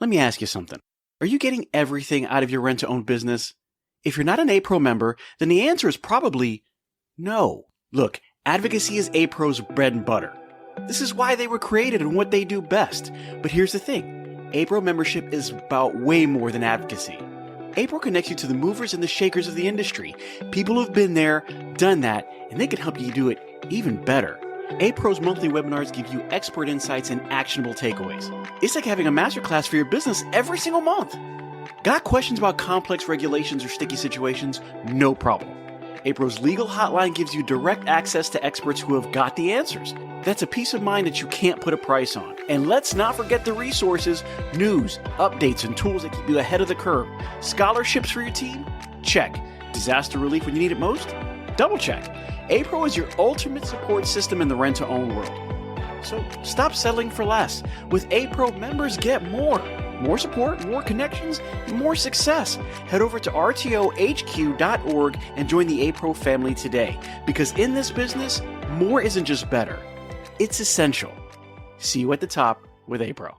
Let me ask you something. Are you getting everything out of your rent-to-own business? If you're not an A-Pro member, then the answer is probably no. Look, advocacy is A-Pro's bread and butter. This is why they were created and what they do best. But here's the thing. A-Pro membership is about way more than advocacy. A-Pro connects you to the movers and the shakers of the industry. People who've been there, done that, and they can help you do it even better. A-Pro's monthly webinars give you expert insights and actionable takeaways. It's like having a masterclass for your business every single month. Got questions about complex regulations or sticky situations? No problem. A-Pro's legal hotline gives you direct access to experts who have got the answers. That's a peace of mind that you can't put a price on. And let's not forget the resources, news, updates, and tools that keep you ahead of the curve. Scholarships for your team? Check. Disaster relief when you need it most? Double check. A-Pro is your ultimate support system in the rent-to-own world. So stop settling for less. With A-Pro, members get more. More support, more connections, and more success. Head over to rtohq.org and join the A-Pro family today. Because in this business, more isn't just better. It's essential. See you at the top with A-Pro.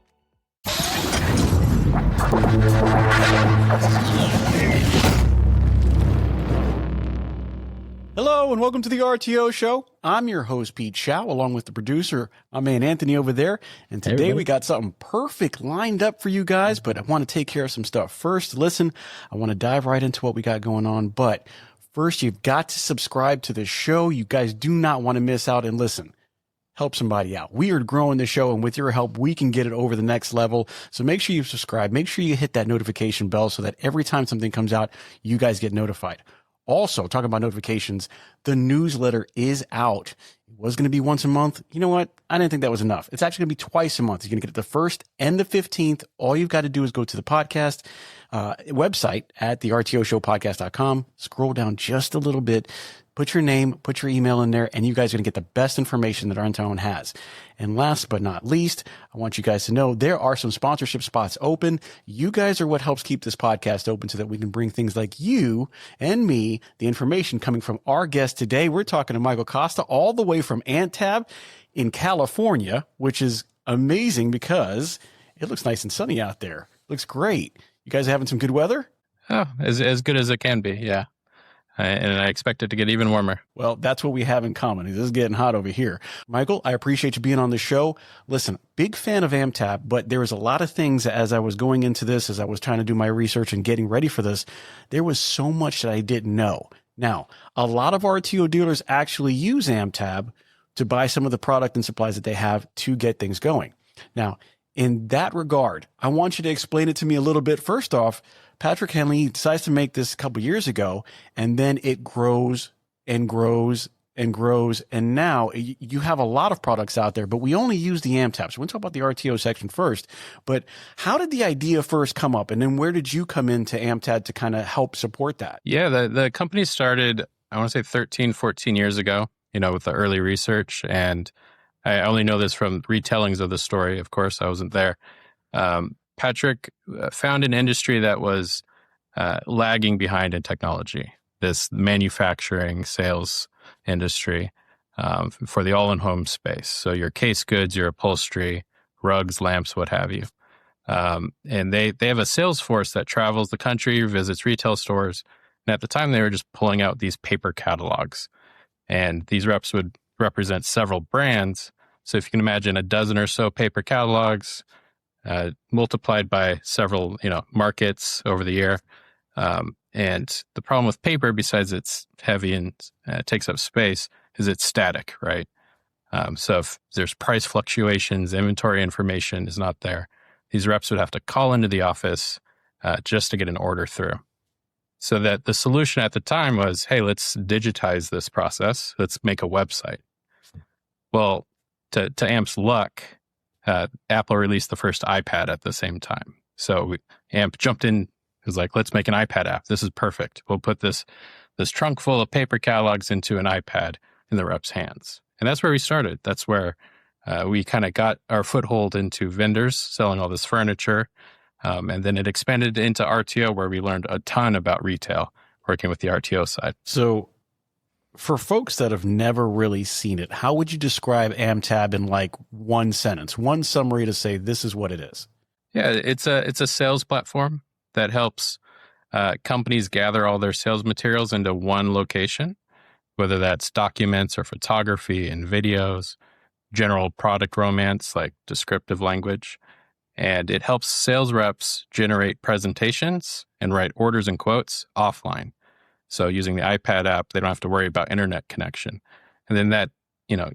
Hello and welcome to the RTO Show. I'm your host, Pete Shau, along with the producer, my man Anthony over there. And today we got something perfect lined up for you guys, but I want to take care of some stuff first. Listen, I want to dive right into what we got going on, but first you've got to subscribe to the show. You guys do not want to miss out, and listen, help somebody out. We are growing the show, and with your help, we can get it over the next level. So make sure you subscribe. Make sure you hit that notification bell so that every time something comes out, you guys get notified. Also, talking about notifications, the newsletter is out. It was going to be once a month. You know what? I didn't think that was enough. It's actually going to be twice a month. You're going to get it the 1st and the 15th. All you've got to do is go to the podcast website at the rtoshowpodcast.com. Scroll down just a little bit. Put your name, put your email in there, and you guys are going to get the best information that Untitled has. And last but not least, I want you guys to know there are some sponsorship spots open. You guys are what helps keep this podcast open so that we can bring things like you and me, the information coming from our guest today. We're talking to Michael Costa all the way from AMPTAB in California, which is amazing because it looks nice and sunny out there. Looks great. You guys having some good weather? Oh, as good as it can be, yeah. And I expect it to get even warmer. Well, that's what we have in common. This is getting hot over here. Michael, I appreciate you being on the show. Listen, big fan of AMPTAB, but there was a lot of things as I was going into this, as I was trying to do my research and getting ready for this, there was so much that I didn't know. Now, a lot of RTO dealers actually use AMPTAB to buy some of the product and supplies that they have to get things going. Now, in that regard, I want you to explain it to me a little bit. First off, Patrick Henley decides to make this a couple years ago, and then it grows and grows and grows. And now you have a lot of products out there, but we only use the AMPTAB. So we'll talk about the RTO section first. But how did the idea first come up? And then where did you come into AMPTAB to kind of help support that? Yeah, the company started, I want to say 13, 14 years ago, with the early research. And I only know this from retellings of the story. Of course, I wasn't there. Patrick found an industry that was lagging behind in technology, this manufacturing sales industry for the all-in-home space. So your case goods, your upholstery, rugs, lamps, what have you. And they have a sales force that travels the country, visits retail stores. And at the time, they were just pulling out these paper catalogs. And these reps would represent several brands. So if you can imagine a dozen or so paper catalogs, multiplied by several, markets over the year. And the problem with paper, besides it's heavy and takes up space, is it's static, right? So if there's price fluctuations, inventory information is not there, these reps would have to call into the office just to get an order through. So that the solution at the time was, hey, let's digitize this process. Let's make a website. Well, to AMP's luck, Apple released the first iPad at the same time. So AMP jumped in, was like, let's make an iPad app. This is perfect. We'll put this trunk full of paper catalogs into an iPad in the rep's hands. And that's where we started. That's where we kind of got our foothold into vendors selling all this furniture. And then it expanded into RTO, where we learned a ton about retail, working with the RTO side. So for folks that have never really seen it, how would you describe AMPTAB in like one sentence, one summary to say this is what it is? Yeah, it's a sales platform that helps companies gather all their sales materials into one location, whether that's documents or photography and videos, general product romance like descriptive language. And it helps sales reps generate presentations and write orders and quotes offline. So using the iPad app, they don't have to worry about internet connection. And then that,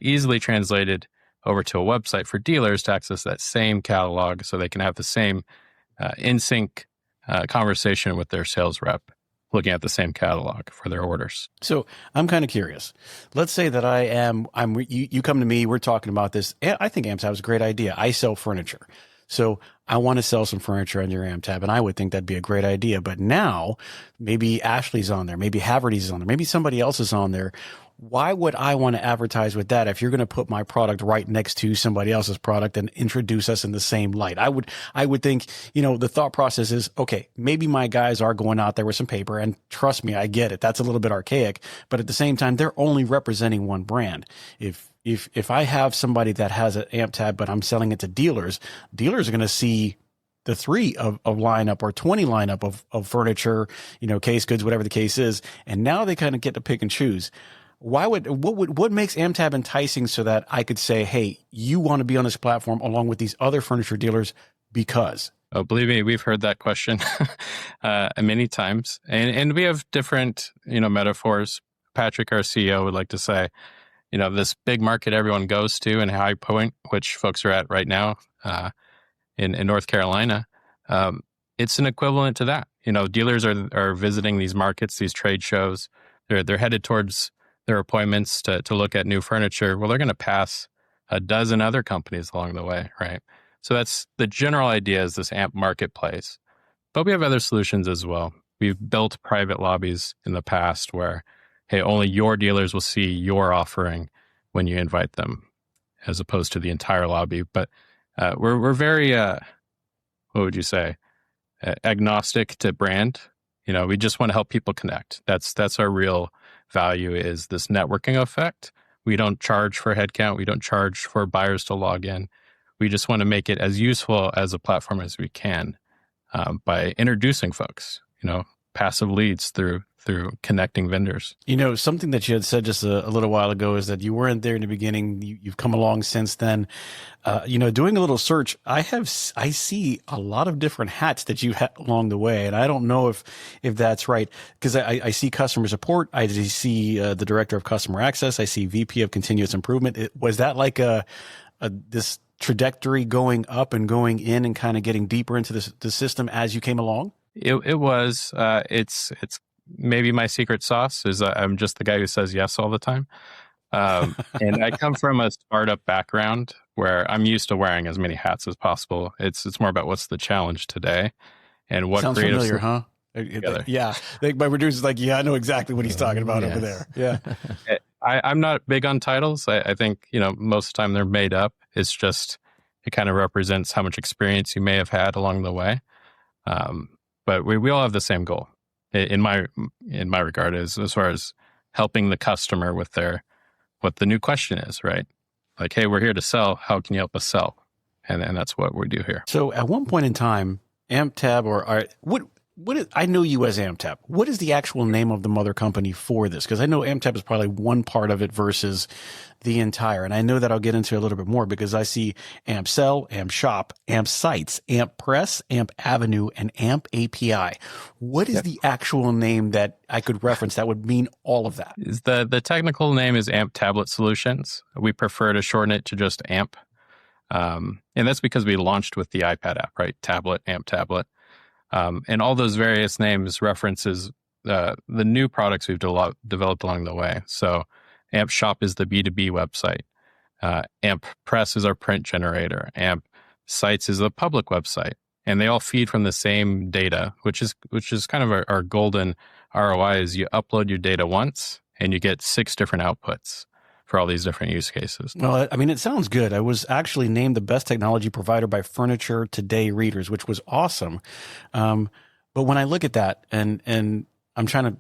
easily translated over to a website for dealers to access that same catalog so they can have the same in sync conversation with their sales rep, looking at the same catalog for their orders. So I'm kind of curious. Let's say that you come to me, we're talking about this. I think AMPTAB is a great idea. I sell furniture. So I want to sell some furniture on your AMPTAB, and I would think that'd be a great idea. But now maybe Ashley's on there, maybe Haverty's is on there, maybe somebody else is on there. Why would I want to advertise with that if you're going to put my product right next to somebody else's product and introduce us in the same light? I would think, the thought process is, okay, maybe my guys are going out there with some paper, and trust me, I get it. That's a little bit archaic, but at the same time, they're only representing one brand. If I have somebody that has an AMPTAB, but I'm selling it to dealers are going to see the 3 of lineup or 20 lineup of furniture, case goods, whatever the case is. And now they kind of get to pick and choose. What makes AMPTAB enticing so that I could say, hey, you want to be on this platform along with these other furniture dealers because? Oh, believe me, we've heard that question many times. And we have different, metaphors. Patrick, our CEO, would like to say, this big market everyone goes to in High Point, which folks are at right now in North Carolina, it's an equivalent to that. Dealers are visiting these markets, these trade shows. They're headed towards their appointments to look at new furniture. Well, they're going to pass a dozen other companies along the way, right? So that's the general idea is this AMP marketplace. But we have other solutions as well. We've built private lobbies in the past where, hey, only your dealers will see your offering when you invite them, as opposed to the entire lobby. But we're very, what would you say, agnostic to brand. We just want to help people connect. That's our real value, is this networking effect. We don't charge for headcount. We don't charge for buyers to log in. We just want to make it as useful as a platform as we can by introducing folks, passive leads through connecting vendors. Something that you had said just a little while ago is that you weren't there in the beginning. You've come along since then. Doing a little search, I see a lot of different hats that you had along the way. And I don't know if that's right, because I see customer support. I see the director of customer access. I see VP of continuous improvement. Was that like this trajectory going up and going in and kind of getting deeper into the system as you came along? It was. It's maybe my secret sauce is I'm just the guy who says yes all the time. And I come from a startup background where I'm used to wearing as many hats as possible. It's more about what's the challenge today and what sounds creative familiar, huh? Yeah. My producer's like, yeah, I know exactly what he's talking about over there. Yeah. I'm not big on titles. I think, most of the time they're made up. It's just, it kind of represents how much experience you may have had along the way. But we all have the same goal in my regard, as far as helping the customer with what the new question is, right? Like, hey, we're here to sell. How can you help us sell? And that's what we do here. So at one point in time, AMPTAB I know you as AMPTAB. What is the actual name of the mother company for this? Because I know AMPTAB is probably one part of it versus the entire. And I know that I'll get into a little bit more because I see AMP Sell, AMP Shop, AMP Sites, AMP Press, AMP Avenue, and AMP API. What is the actual name that I could reference that would mean all of that? The technical name is AMP Tablet Solutions. We prefer to shorten it to just AMP. And that's because we launched with the iPad app, right? Tablet, AMP Tablet. And all those various names references the new products we've developed along the way. So AMP Shop is the B2B website. AMP Press is our print generator. AMP Sites is the public website. And they all feed from the same data, which is kind of our golden ROI is you upload your data once and you get 6 different outputs for all these different use cases. Well, I mean, it sounds good. I was actually named the best technology provider by Furniture Today readers, which was awesome. But when I look at that and I'm trying to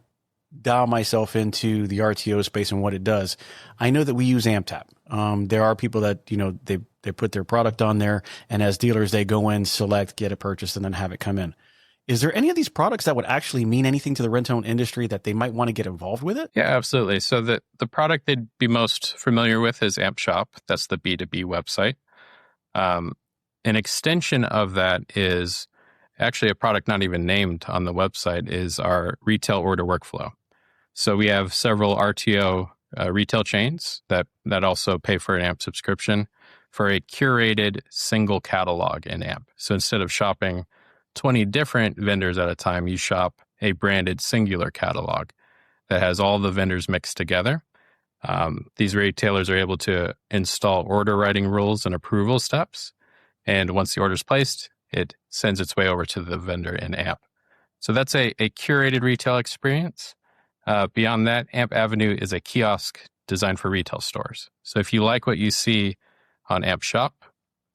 dial myself into the RTO space and what it does, I know that we use AMPTAB. There are people that, they put their product on there, and as dealers, they go in, select, get it purchased, and then have it come in. Is there any of these products that would actually mean anything to the rent-to-own industry that they might want to get involved with it? Yeah, absolutely. So the product they'd be most familiar with is AMPShop. That's the B2B website. An extension of that is actually a product not even named on the website, is our retail order workflow. So we have several RTO retail chains that also pay for an AMP subscription for a curated single catalog in AMP. So instead of shopping 20 different vendors at a time, you shop a branded singular catalog that has all the vendors mixed together. These retailers are able to install order writing rules and approval steps. And once the order is placed, it sends its way over to the vendor in AMP. So that's a curated retail experience. Beyond that, AMP Avenue is a kiosk designed for retail stores. So if you like what you see on AMP Shop,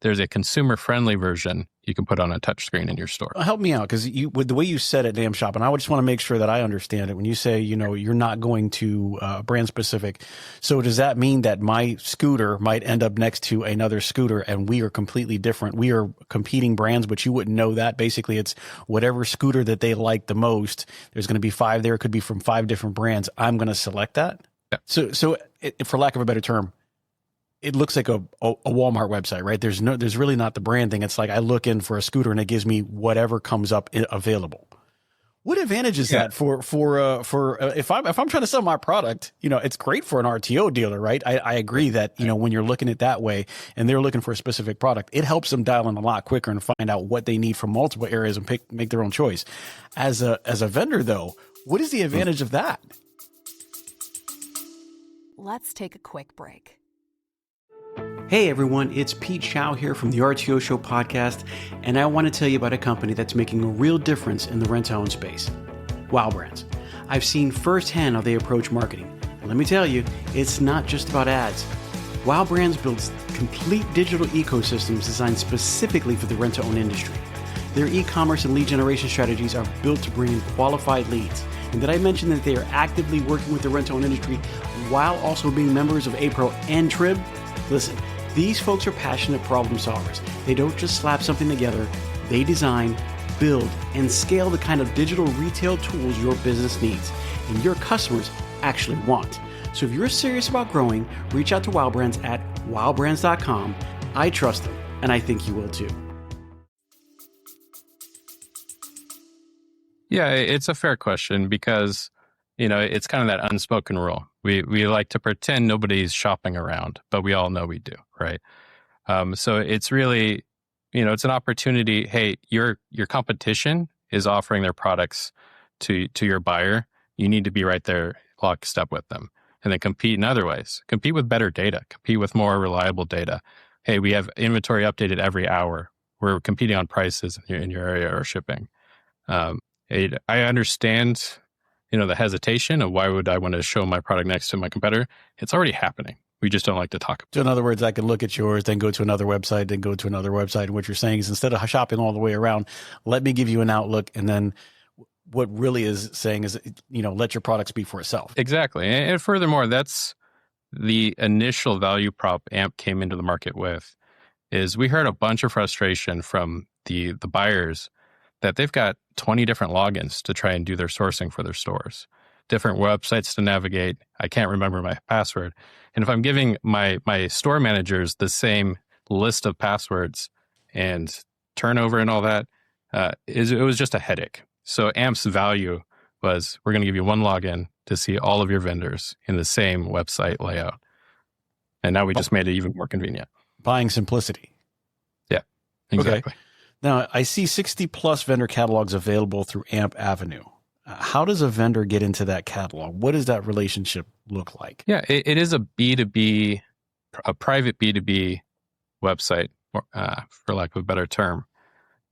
there's a consumer-friendly version you can put on a touchscreen in your store. Help me out, because with the way you said it, AMP Shop, and I just want to make sure that I understand it. When you say, you're not going to brand specific, so does that mean that my scooter might end up next to another scooter and we are completely different? We are competing brands, but you wouldn't know that. Basically, it's whatever scooter that they like the most. There's going to be 5 there. It could be from 5 different brands. I'm going to select that. Yeah. So for lack of a better term, it looks like a Walmart website, right? There's really not the brand thing. It's like I look in for a scooter and it gives me whatever comes up available. What advantage is that for if I'm trying to sell my product? It's great for an RTO dealer, right? I agree that when you're looking at it that way and they're looking for a specific product, it helps them dial in a lot quicker and find out what they need from multiple areas and make their own choice. As a vendor, though, what is the advantage of that? Let's take a quick break. Hey everyone, it's Pete Shau here from the RTO Show Podcast, and I want to tell you about a company that's making a real difference in the rent-to-own space. Wow Brands. I've seen firsthand how they approach marketing, and let me tell you, it's not just about ads. Wow Brands builds complete digital ecosystems designed specifically for the rent-to-own industry. Their e-commerce and lead generation strategies are built to bring in qualified leads. And did I mention that they are actively working with the rent-to-own industry while also being members of APRO and TRIB? Listen, these folks are passionate problem solvers. They don't just slap something together. They design, build, and scale the kind of digital retail tools your business needs and your customers actually want. So if you're serious about growing, reach out to Wow Brands at wowbrands.com. I trust them, and I think you will too. Yeah, it's a fair question because, it's kind of that unspoken rule. We like to pretend nobody's shopping around, but we all know we do, right? So it's really, it's an opportunity. Hey, your competition is offering their products to your buyer. You need to be right there, lockstep with them, and then compete in other ways. Compete with better data. Compete with more reliable data. Hey, we have inventory updated every hour. We're competing on prices in your area or shipping. I understand, the hesitation of why would I want to show my product next to my competitor? It's already happening. We just don't like to talk about it. So in other words, I could look at yours, then go to another website, then go to another website. And what you're saying is instead of shopping all the way around, let me give you an outlook. And then what really is saying is, let your product speak for itself. Exactly. And furthermore, that's the initial value prop AMP came into the market with, is we heard a bunch of frustration from the buyers that they've got 20 different logins to try and do their sourcing for their stores, different websites to navigate. I can't remember my password. And if I'm giving my store managers the same list of passwords and turnover and all that, it was just a headache. So AMP's value was, we're going to give you one login to see all of your vendors in the same website layout. And now we just made it even more convenient. Buying simplicity. Yeah, exactly. Okay. Now, I see 60 plus vendor catalogs available through AMP Avenue. How does a vendor get into that catalog? What does that relationship look like? Yeah, it is a B2B, a private B2B website, for lack of a better term.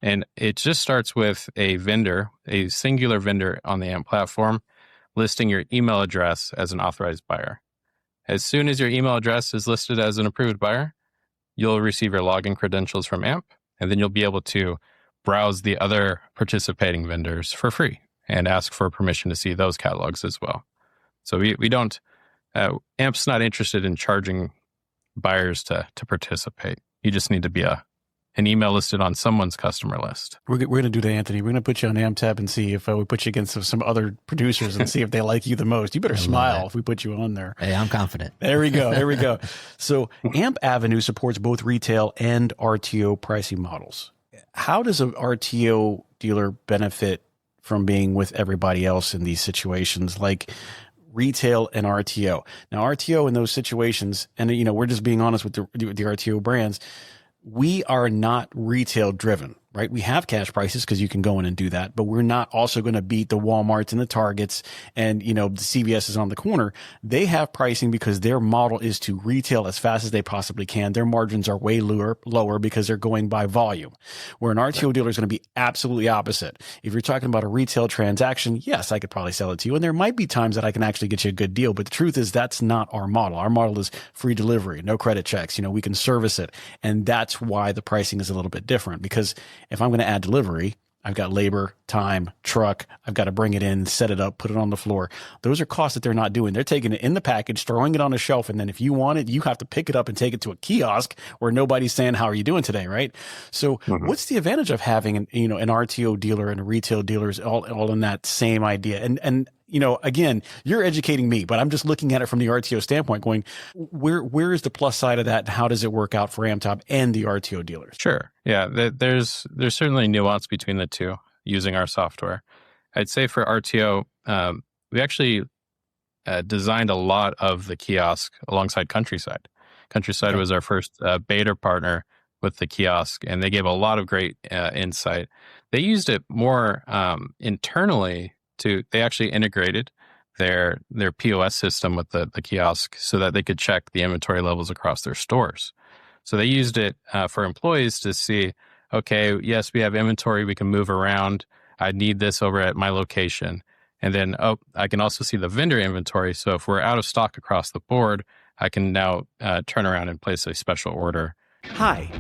And it just starts with a vendor, a singular vendor on the AMP platform, listing your email address as an authorized buyer. As soon as your email address is listed as an approved buyer, you'll receive your login credentials from AMP. And then you'll be able to browse the other participating vendors for free. and ask for permission to see those catalogs as well. So we don't, AMP's not interested in charging buyers to participate. You just need to be an email listed on someone's customer list. We're going to do that, Anthony. We're going to put you on AMPTAB and see if we put you against some other producers and see if they like you the most. You better smile if we put you on there. Hey, I'm confident. There we go. There we go. So AMP Avenue supports both retail and RTO pricing models. How does a RTO dealer benefit from being with everybody else in these situations, like retail and RTO? Now, RTO in those situations, and we're just being honest with the RTO brands, we are not retail driven, right? We have cash prices because you can go in and do that, but we're not also going to beat the Walmarts and the Targets and, the CVS is on the corner. They have pricing because their model is to retail as fast as they possibly can. Their margins are way lower because they're going by volume, where an RTO dealer is going to be absolutely opposite. If you're talking about a retail transaction, yes, I could probably sell it to you. And there might be times that I can actually get you a good deal, but the truth is that's not our model. Our model is free delivery, no credit checks. We can service it. And that's why the pricing is a little bit different, because if I'm going to add delivery, I've got labor, time, truck. I've got to bring it in, set it up, put it on the floor. Those are costs that they're not doing. They're taking it in the package, throwing it on a shelf. And then if you want it, you have to pick it up and take it to a kiosk where nobody's saying, how are you doing today? Right. So what's the advantage of having an RTO dealer and a retail dealers all in that same idea? And again, you're educating me, but I'm just looking at it from the RTO standpoint going, where is the plus side of that? And how does it work out for AMPTAB and the RTO dealers? Sure. Yeah. There's certainly nuance between the two using our software. I'd say for RTO, we actually designed a lot of the kiosk alongside Countryside. Countryside was our first beta partner with the kiosk, and they gave a lot of great insight. They used it more internally. They actually integrated their POS system with the kiosk so that they could check the inventory levels across their stores. So they used it for employees to see, okay, yes, we have inventory, we can move around. I need this over at my location. And then, I can also see the vendor inventory. So if we're out of stock across the board, I can now turn around and place a special order. Hi,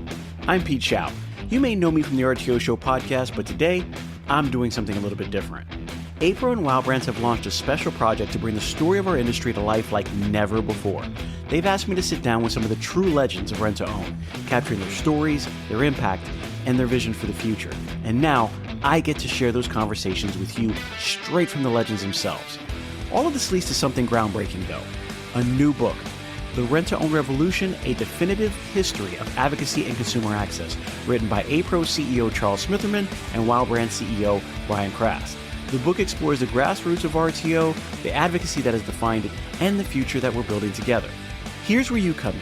I'm Pete Shau. You may know me from the RTO Show Podcast, but today I'm doing something a little bit different. APRO and Wow Brands have launched a special project to bring the story of our industry to life like never before. They've asked me to sit down with some of the true legends of rent-to-own, capturing their stories, their impact, and their vision for the future. And now, I get to share those conversations with you straight from the legends themselves. All of this leads to something groundbreaking, though. A new book, The Rent-to-Own Revolution, A Definitive History of Advocacy and Consumer Access, written by APRO CEO Charles Smitherman and Wow Brands CEO Brian Krast. The book explores the grassroots of RTO, the advocacy that has defined it, and the future that we're building together. Here's where you come in.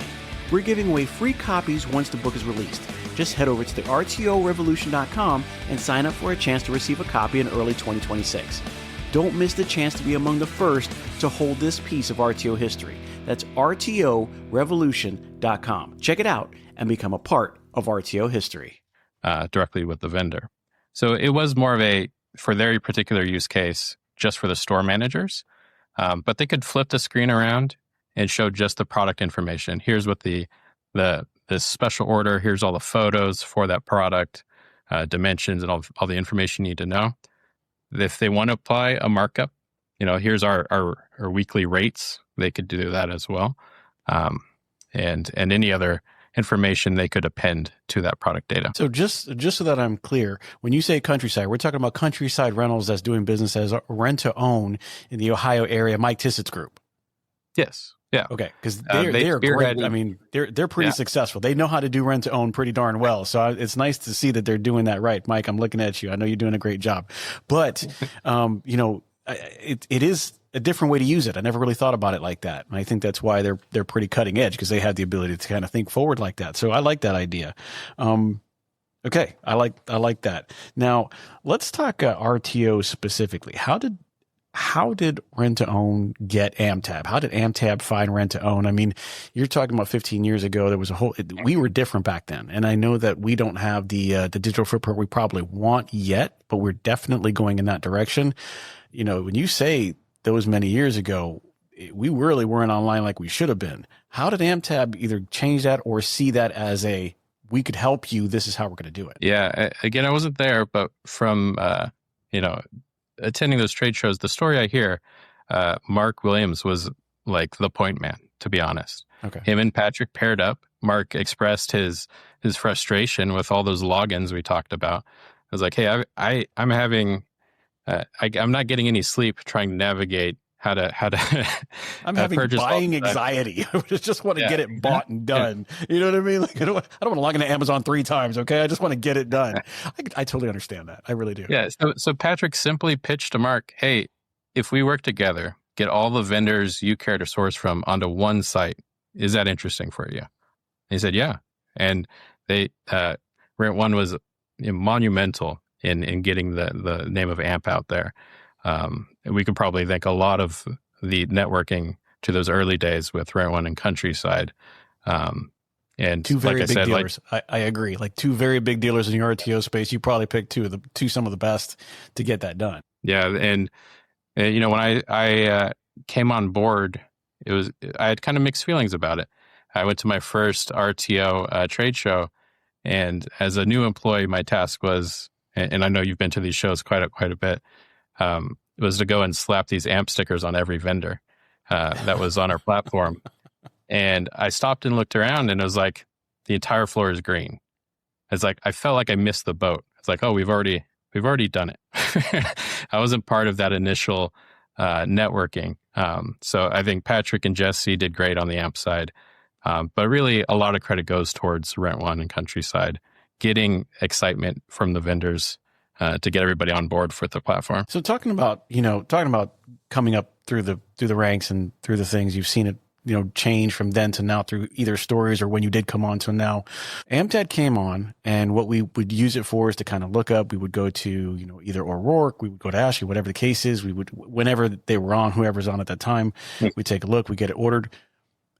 We're giving away free copies once the book is released. Just head over to the RTORevolution.com and sign up for a chance to receive a copy in early 2026. Don't miss the chance to be among the first to hold this piece of RTO history. That's RTORevolution.com. Check it out and become a part of RTO history. Directly with the vendor. So it was more of for their particular use case, just for the store managers. But they could flip the screen around and show just the product information. Here's what this special order, here's all the photos for that product, dimensions, and all the information you need to know. If they want to apply a markup, here's our weekly rates. They could do that as well. And any other information they could append to that product data. So just so that I'm clear, when you say Countryside, we're talking about Countryside Rentals that's doing business as a rent-to-own in the Ohio area, Mike Tissett's group. Yes. Yeah. Okay. Because they're great. I mean, they're pretty successful. They know how to do rent-to-own pretty darn well. So it's nice to see that they're doing that right. Mike, I'm looking at you. I know you're doing a great job. But, it is a different way to use it. I never really thought about it like that. And I think that's why they're pretty cutting edge, because they have the ability to kind of think forward like that. So I like that idea. Okay. I like that. Now let's talk RTO specifically. How did rent-to-own get AMPTAB? How did AMPTAB find rent-to-own? I mean, you're talking about 15 years ago. There was we were different back then. And I know that we don't have the digital footprint we probably want yet, but we're definitely going in that direction. When you say those many years ago, we really weren't online like we should have been. How did AMPTAB either change that or see that as we could help you, this is how we're going to do it? Yeah. Again, I wasn't there, but from, attending those trade shows, the story I hear, Mark Williams was like the point man, to be honest. Okay. Him and Patrick paired up. Mark expressed his frustration with all those logins we talked about. I was like, hey, I'm having, I'm not getting any sleep trying to navigate how to I'm having buying anxiety. I just want to get it bought and done. You know what I mean? Like I don't want to log into Amazon 3 times. Okay, I just want to get it done. I totally understand that. I really do. Yeah. So Patrick simply pitched to Mark, hey, if we work together, get all the vendors you care to source from onto one site, is that interesting for you? And he said, yeah. And they Rent One was monumental in getting the name of AMP out there. We could probably thank a lot of the networking to those early days with Rent One and Countryside. And two very like I big said, dealers. I agree. Like two very big dealers in the RTO space. You probably picked some of the best to get that done. Yeah, and you know, when I came on board, I had kind of mixed feelings about it. I went to my first RTO trade show, and as a new employee, my task was, and I know you've been to these shows quite a bit, was to go and slap these AMP stickers on every vendor that was on our platform. And I stopped and looked around, and it was like the entire floor is green. It's like I felt like I missed the boat. It's like, oh, we've already done it. I wasn't part of that initial networking. So I think Patrick and Jesse did great on the AMP side. But really, a lot of credit goes towards Rent One and Countryside, getting excitement from the vendors to get everybody on board for the platform. So talking about coming up through the ranks and through the things, you've seen it, change from then to now through either stories or when you did come on to now. AMPTAB came on, and what we would use it for is to kind of look up. We would go to, either O'Rourke, we would go to Ashley, whatever the case is. We would, whenever they were on, whoever's on at that time, we take a look, we get it ordered.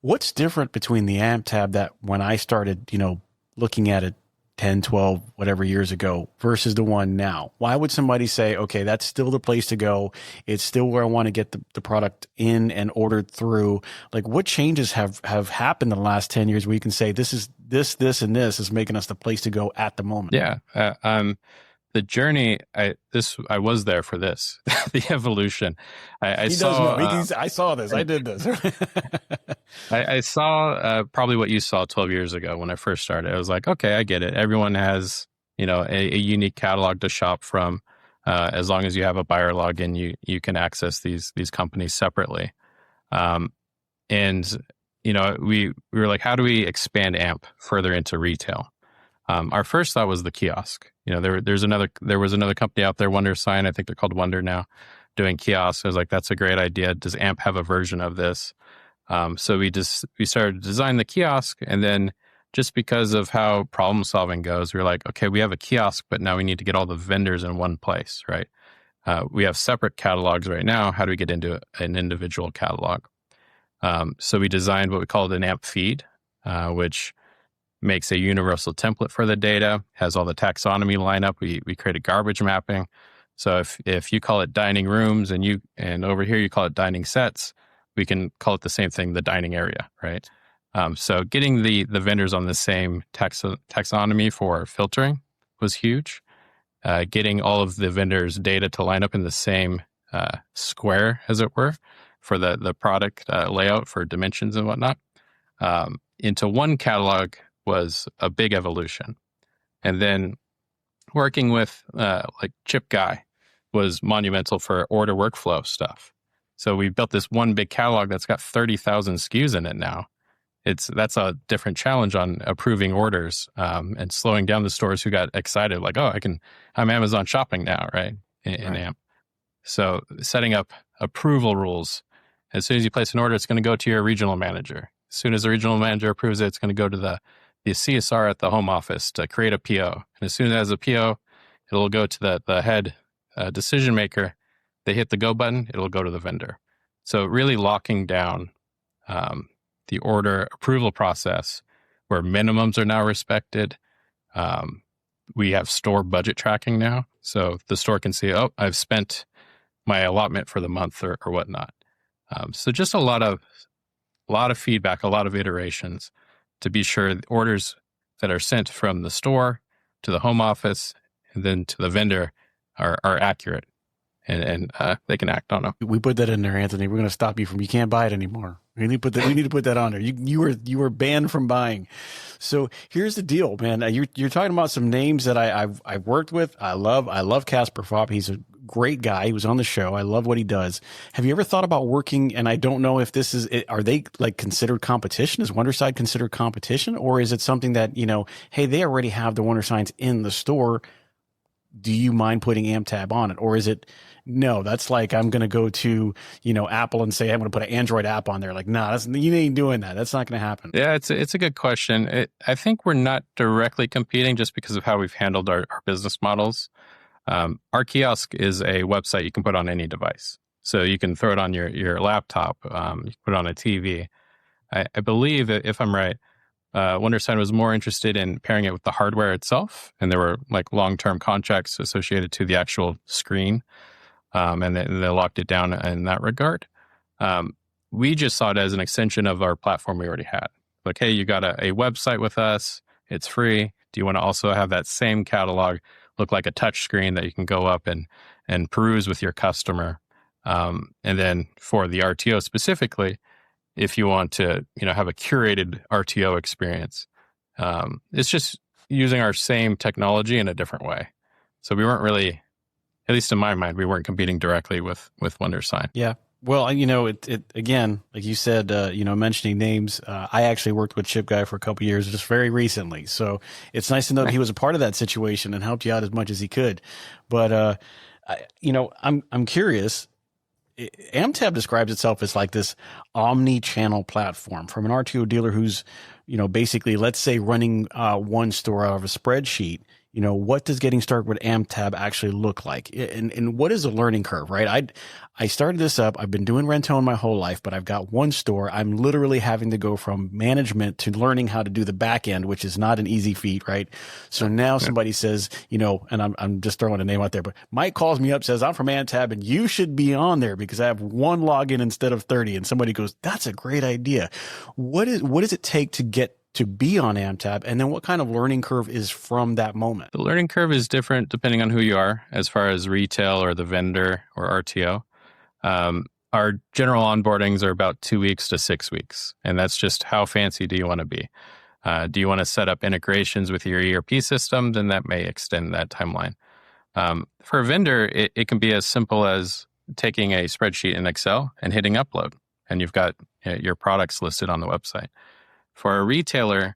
What's different between the AMPTAB that when I started, looking at it 10, 12, whatever years ago versus the one now? Why would somebody say, okay, that's still the place to go? It's still where I want to get the product in and ordered through. Like, what changes have happened in the last 10 years where you can say this, and this is making us the place to go at the moment? Yeah. The journey, I was there for this, the evolution. I saw this. I did this. I saw probably what you saw 12 years ago when I first started. I was like, okay, I get it. Everyone has, a unique catalog to shop from. As long as you have a buyer login, you can access these companies separately. And we were like, how do we expand AMP further into retail? Our first thought was the kiosk. There was another company out there, Wonder Sign. I think they're called Wonder now, doing kiosks. I was like, that's a great idea. Does AMP have a version of this? So we started to design the kiosk, and then just because of how problem solving goes, we were like, okay, we have a kiosk, but now we need to get all the vendors in one place, right? We have separate catalogs right now. How do we get into an individual catalog? So we designed what we called an AMP feed, which makes a universal template for the data, has all the taxonomy lineup. We created garbage mapping. So if you call it dining rooms and over here you call it dining sets, we can call it the same thing, the dining area, right? So getting the vendors on the same taxonomy for filtering was huge. Getting all of the vendors' data to line up in the same square, as it were, for the product layout for dimensions and whatnot, into one catalog was a big evolution. And then working with like Chip Guy was monumental for order workflow stuff. So we built this one big catalog that's got 30,000 SKUs in it now. That's a different challenge on approving orders and slowing down the stores who got excited, like, oh, I'm Amazon shopping now, right? In AMP. So setting up approval rules. As soon as you place an order, it's going to go to your regional manager. As soon as the regional manager approves it, it's going to go to the CSR at the home office to create a PO. And as soon as it has a PO, it'll go to the head decision maker. They hit the go button, it'll go to the vendor. So really locking down the order approval process where minimums are now respected. We have store budget tracking now. So the store can see, oh, I've spent my allotment for the month or whatnot. So just a lot of feedback, a lot of iterations to be sure the orders that are sent from the store to the home office and then to the vendor are accurate and they can act on them. We put that in there, Anthony. We're going to stop you from, you can't buy it anymore. We need to put that on there. You were banned from buying. So here's the deal, man. You're talking about some names that I've worked with. I love Casper Fopp. He's a great guy. He was on the show. I love what he does. Have you ever thought about working? And I don't know if this is, are they like considered competition? Is Wonderside considered competition, or is it something that, hey, they already have the Wonder Signs in the store. Do you mind putting AMPTAB on it? Or is it, no, that's like, I'm going to go to, Apple and say, I'm going to put an Android app on there. Like, nah, you ain't doing that. That's not going to happen. Yeah, it's a good question. I think we're not directly competing just because of how we've handled our business models. Our kiosk is a website you can put on any device. So you can throw it on your laptop, you can put it on a TV. I believe, if I'm right, Wondersign was more interested in pairing it with the hardware itself, and there were like long-term contracts associated to the actual screen, and they locked it down in that regard. We just saw it as an extension of our platform we already had. Like, hey, you got a website with us, it's free. Do you want to also have that same catalog look like a touch screen that you can go up and peruse with your customer? And then for the RTO specifically, if you want to, have a curated RTO experience, it's just using our same technology in a different way. So we weren't really, at least in my mind, we weren't competing directly with Wondersign. Yeah. Well, it again, like you said, mentioning names, I actually worked with Chip Guy for a couple of years just very recently. So it's nice to know that he was a part of that situation and helped you out as much as he could. But, I'm curious. AMPTAB describes itself as like this omni-channel platform from an RTO dealer who's, basically, let's say running one store out of a spreadsheet. What does getting started with AMPTAB actually look like? And what is the learning curve, right? I started this up. I've been doing rent-to-own my whole life, but I've got one store. I'm literally having to go from management to learning how to do the back end, which is not an easy feat, right? So now somebody says, and I'm just throwing a name out there, but Mike calls me up, says, I'm from AMPTAB and you should be on there because I have one login instead of 30. And somebody goes, that's a great idea. What does it take to get to be on AMPTAB, and then what kind of learning curve is from that moment? The learning curve is different depending on who you are, as far as retail or the vendor or RTO. Our general onboardings are about 2 weeks to 6 weeks, and that's just how fancy do you want to be? Do you want to set up integrations with your ERP system? Then that may extend that timeline. For a vendor, it can be as simple as taking a spreadsheet in Excel and hitting upload, and you've got your products listed on the website. For a retailer,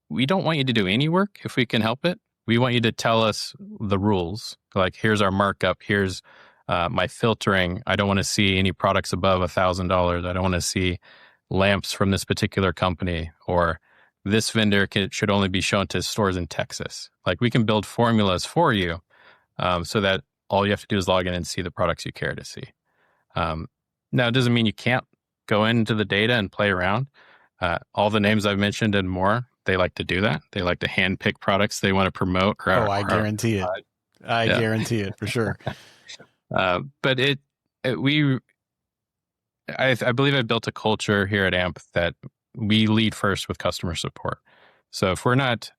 we don't want you to do any work if we can help it. We want you to tell us the rules. Like, here's our markup. Here's my filtering. I don't want to see any products above $1,000. I don't want to see lamps from this particular company, or this vendor should only be shown to stores in Texas. Like, we can build formulas for you so that all you have to do is log in and see the products you care to see. Now, it doesn't mean you can't go into the data and play around. All the names I've mentioned and more, they like to do that. They like to handpick products they want to promote. I guarantee it. I guarantee it for sure. But I believe I built a culture here at AMP that we lead first with customer support. So if we're not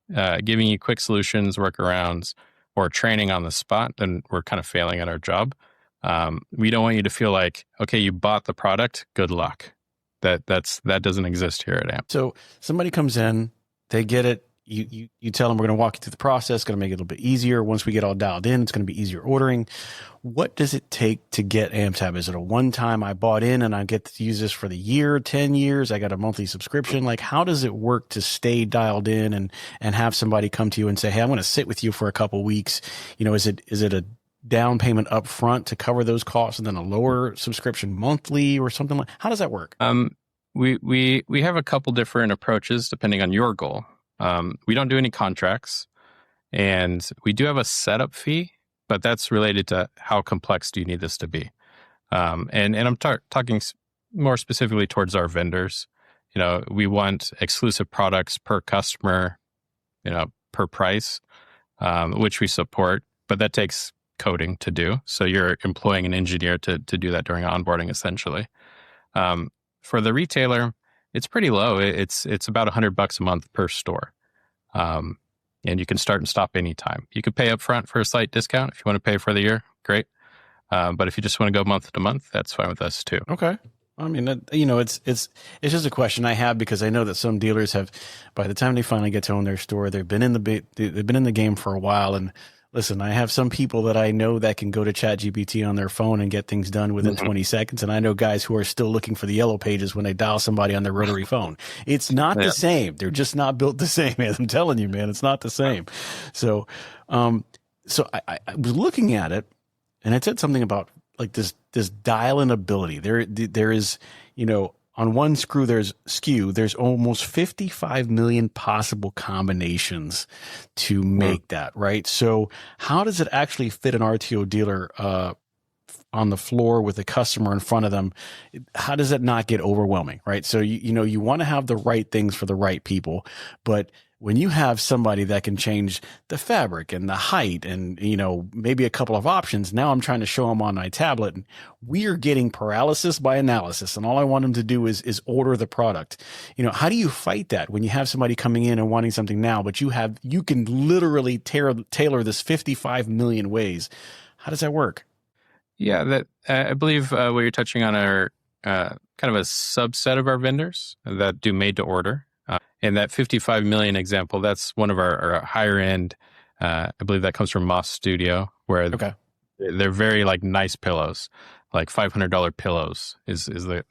giving you quick solutions, workarounds, or training on the spot, then we're kind of failing at our job. We don't want you to feel like, okay, you bought the product, good luck. That doesn't exist here at AMP. So somebody comes in, they get it. You tell them we're going to walk you through the process, going to make it a little bit easier. Once we get all dialed in, it's going to be easier ordering. What does it take to get AMPTAB? Is it a one-time I bought in and I get to use this for the year, 10 years? I got a monthly subscription. Like, how does it work to stay dialed in and have somebody come to you and say, hey, I'm going to sit with you for a couple weeks? Is it a down payment up front to cover those costs and then a lower subscription monthly or something like? How does that work? We have a couple different approaches depending on your goal. We don't do any contracts, and we do have a setup fee, but that's related to how complex do you need this to be. And I'm talking more specifically towards our vendors. We want exclusive products per customer, per price, which we support, but that takes coding to do. So you're employing an engineer to do that during onboarding, essentially. For the retailer, it's pretty low. It's about $100 a month per store. And you can start and stop anytime. You could pay up front for a slight discount if you want to pay for the year, great. But if you just want to go month to month, that's fine with us too. Okay. I mean, it's just a question I have because I know that some dealers have, by the time they finally get to own their store, they've been in the game for a while. And listen, I have some people that I know that can go to ChatGPT on their phone and get things done within 20 seconds. And I know guys who are still looking for the yellow pages when they dial somebody on their rotary phone. It's not the same. They're just not built the same, man. I'm telling you, man, it's not the same. So, I was looking at it and it said something about like this dial-in ability. There is, on one SKU, there's almost 55 million possible combinations to make that, right? So how does it actually fit an RTO dealer on the floor with a customer in front of them? How does it not get overwhelming, right? So, you want to have the right things for the right people, but when you have somebody that can change the fabric and the height and, maybe a couple of options, now I'm trying to show them on my tablet and we are getting paralysis by analysis. And all I want them to do is order the product. How do you fight that when you have somebody coming in and wanting something now, but you can literally tailor this 55 million ways? How does that work? Yeah, that I believe what you're touching on are kind of a subset of our vendors that do made to order. And that 55 million example, that's one of our higher end. I believe that comes from Moss Studio, where they're very like nice pillows, like $500 pillows is the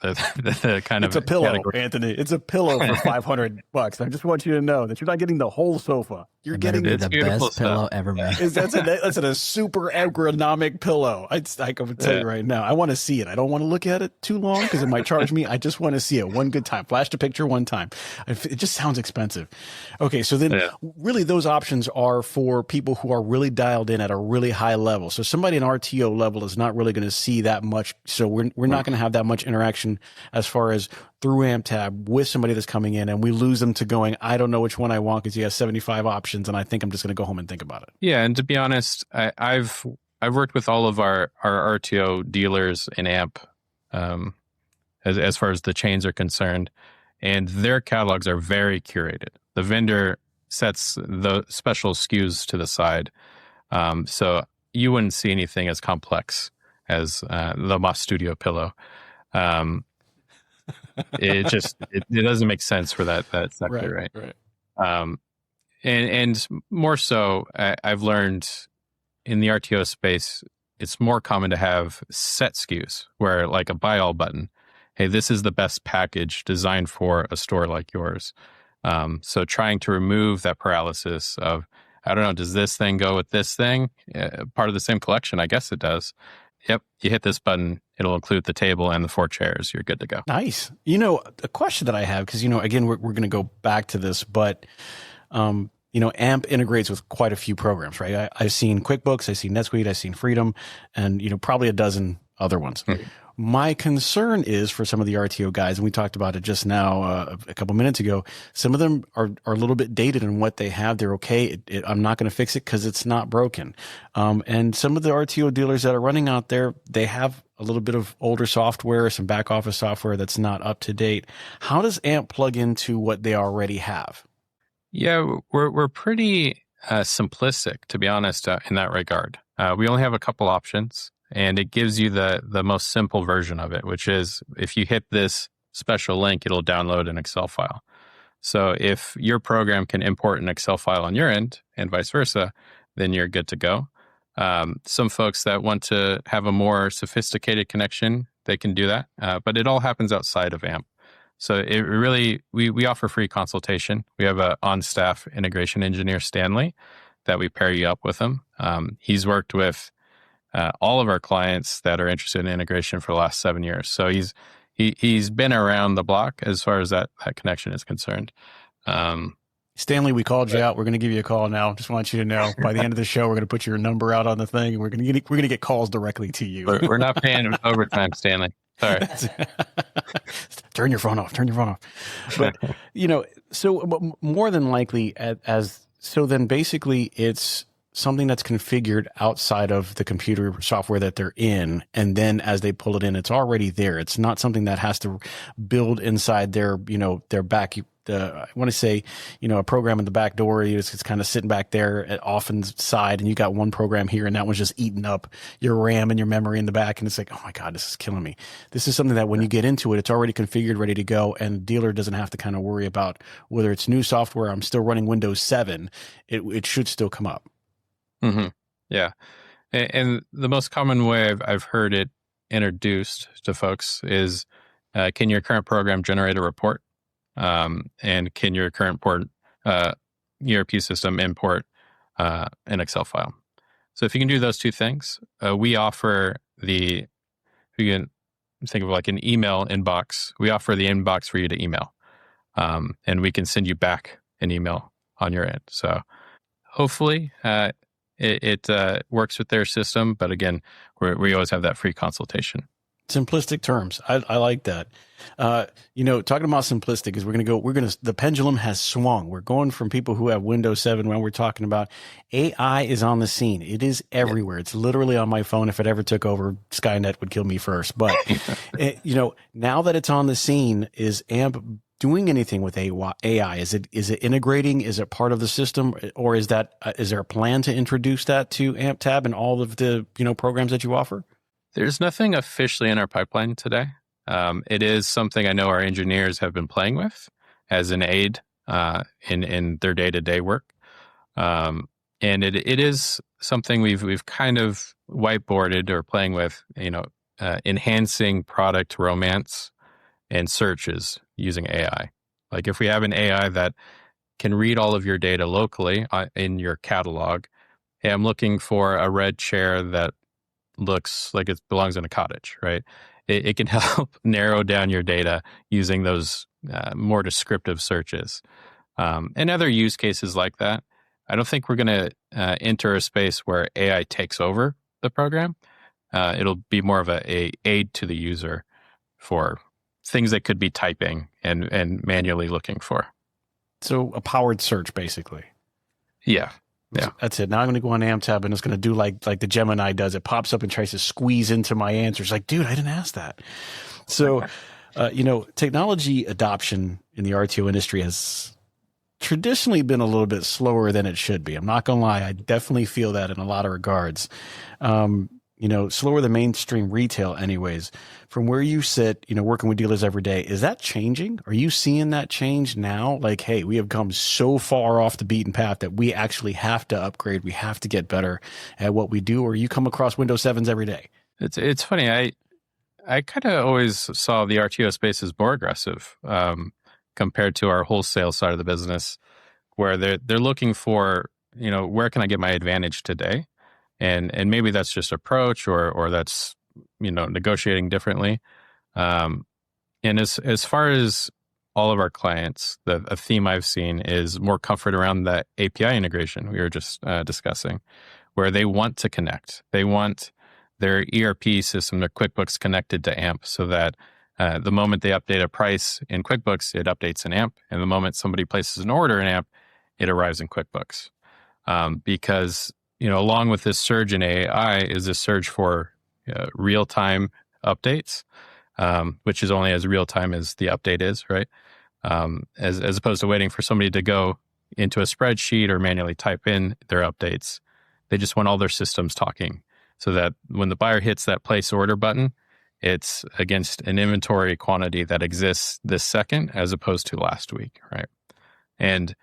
kind of. It's a pillow, category. Anthony. It's a pillow for $500. I just want you to know that you're not getting the whole sofa. You're getting the best pillow ever made. That's a super ergonomic pillow. I can tell you right now. I want to see it. I don't want to look at it too long because it might charge me. I just want to see it one good time. Flash the picture one time. It just sounds expensive. Okay, so then really those options are for people who are really dialed in at a really high level. So somebody in RTO level is not really going to see that much. So we're not going to have that much interaction as far as through AMPTAB with somebody that's coming in, and we lose them to going, I don't know which one I want because he has 75 options and I think I'm just going to go home and think about it. Yeah. And to be honest, I've worked with all of our RTO dealers in AMP as far as the chains are concerned, and their catalogs are very curated. The vendor sets the special SKUs to the side. So you wouldn't see anything as complex as the Moss Studio pillow. It doesn't make sense for that sector, right? And more so, I've learned in the RTO space, it's more common to have set SKUs where like a buy all button. Hey, this is the best package designed for a store like yours. So trying to remove that paralysis of, I don't know, does this thing go with this thing? Part of the same collection? I guess it does. Yep. You hit this button, it'll include the table and the 4 chairs. You're good to go. Nice. A question that I have, because, again, we're going to go back to this, but, AMP integrates with quite a few programs, right? I've seen QuickBooks, I've seen NetSuite, I've seen Freedom, and, probably a dozen other ones. Mm-hmm. My concern is for some of the RTO guys, and we talked about it just now a couple minutes ago, some of them are a little bit dated in what they have. They're okay. I'm not going to fix it because it's not broken. And some of the RTO dealers that are running out there, they have a little bit of older software, some back office software that's not up to date. How does AMP plug into what they already have? Yeah, we're pretty simplistic, to be honest, in that regard. We only have a couple options. And it gives you the most simple version of it, which is if you hit this special link, it'll download an Excel file. So if your program can import an Excel file on your end and vice versa, then you're good to go. Some folks that want to have a more sophisticated connection, they can do that. But it all happens outside of AMP. So it really, we offer free consultation. We have an on-staff integration engineer, Stanley, that we pair you up with him. He's worked with all of our clients that are interested in integration for the last 7 years. So he's been around the block as far as that connection is concerned. Stanley, we called you out. We're going to give you a call now. Just want you to know by the end of the show, we're going to put your number out on the thing, and we're going to get calls directly to you. We're not paying overtime, Stanley. Sorry. Turn your phone off. But, so more than likely then basically it's something that's configured outside of the computer software that they're in. And then as they pull it in, it's already there. It's not something that has to build inside their I want to say, a program in the back door, it's kind of sitting back there off in the side, and you got one program here, and that one's just eating up your RAM and your memory in the back. And it's like, oh my God, this is killing me. This is something that when you get into it, it's already configured, ready to go. And the dealer doesn't have to kind of worry about whether it's new software. I'm still running Windows 7. It should still come up. Mm-hmm. Yeah. And the most common way I've heard it introduced to folks is, can your current program generate a report? And can your current ERP system import an Excel file? So if you can do those two things, we offer you can think of like an email inbox. We offer the inbox for you to email, and we can send you back an email on your end. So hopefully it works with their system. But again, we always have that free consultation. Simplistic terms. I like that. Talking about simplistic is the pendulum has swung. We're going from people who have Windows 7 when we're talking about AI is on the scene. It is everywhere. It's literally on my phone. If it ever took over, Skynet would kill me first. But, now that it's on the scene, is AMP doing anything with AI? Is it integrating? Is it part of the system? Or is there a plan to introduce that to AMPTAB and all of the, programs that you offer? There's nothing officially in our pipeline today. It is something I know our engineers have been playing with as an aid in their day-to-day work. And it is something we've kind of whiteboarded or playing with, enhancing product romance and searches using AI. Like if we have an AI that can read all of your data locally in your catalog, hey, I'm looking for a red chair that looks like it belongs in a cottage, right? It can help narrow down your data using those more descriptive searches. And other use cases like that. I don't think we're going to enter a space where AI takes over the program. It'll be more of a aid to the user for things that could be typing and manually looking for. So a powered search, basically. Yeah. Yeah, that's it. Now I'm going to go on AMPTAB and it's going to do like the Gemini does. It pops up and tries to squeeze into my answers. Like, dude, I didn't ask that. So, technology adoption in the RTO industry has traditionally been a little bit slower than it should be. I'm not going to lie. I definitely feel that in a lot of regards. Slower than mainstream retail anyways. From where you sit, working with dealers every day, is that changing? Are you seeing that change now? Like, hey, we have come so far off the beaten path that we actually have to upgrade. We have to get better at what we do. Or you come across Windows 7s every day? It's funny. I kind of always saw the RTO space as more aggressive compared to our wholesale side of the business, where they're looking for, where can I get my advantage today? And maybe that's just approach or that's, negotiating differently. And as far as all of our clients, a theme I've seen is more comfort around that API integration we were just discussing, where they want to connect. They want their ERP system, their QuickBooks connected to AMP so that the moment they update a price in QuickBooks, it updates in AMP. And the moment somebody places an order in AMP, it arrives in QuickBooks. Because along with this surge in AI is a surge for real-time updates, which is only as real-time as the update is, right? As opposed to waiting for somebody to go into a spreadsheet or manually type in their updates. They just want all their systems talking so that when the buyer hits that place order button, it's against an inventory quantity that exists this second as opposed to last week, right? And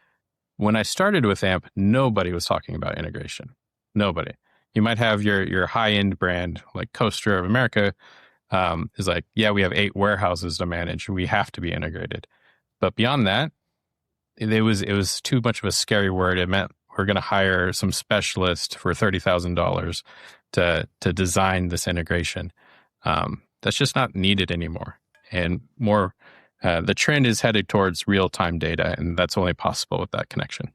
when I started with AMP, nobody was talking about integration. Nobody. You might have your high-end brand like Costa of America is like, yeah, we have 8 warehouses to manage. We have to be integrated. But beyond that, it was too much of a scary word. It meant we're going to hire some specialist for $30,000 to design this integration. That's just not needed anymore. And more, the trend is headed towards real-time data, and that's only possible with that connection.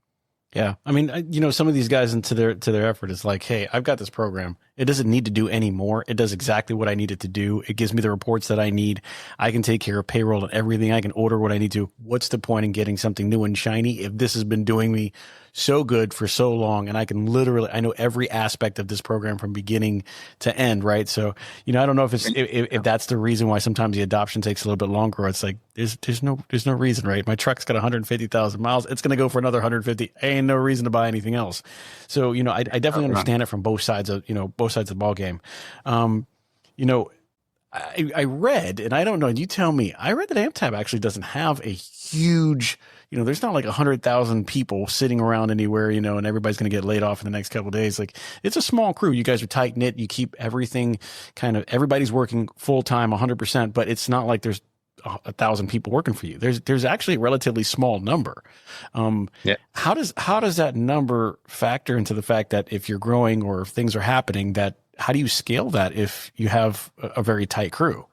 Yeah. I mean, some of these guys into their effort is like, hey, I've got this program. It doesn't need to do any more. It does exactly what I need it to do. It gives me the reports that I need. I can take care of payroll and everything. I can order what I need to. What's the point in getting something new and shiny if this has been doing me so good for so long. And I know every aspect of this program from beginning to end, right? So, I don't know if that's the reason why sometimes the adoption takes a little bit longer. It's like, there's no reason, right? My truck's got 150,000 miles. It's going to go for another 150. Ain't no reason to buy anything else. So, I definitely understand it from both sides of the ball game. I read, and I don't know, you tell me, I read that AMPTAB actually doesn't have a huge, there's not like 100,000 people sitting around anywhere, and everybody's going to get laid off in the next couple of days. Like, it's a small crew. You guys are tight knit. You keep everything everybody's working full time 100%, but it's not like there's 1,000 people working for you. There's actually a relatively small number. How does that number factor into the fact that if you're growing or if things are happening, how do you scale that if you have a very tight crew?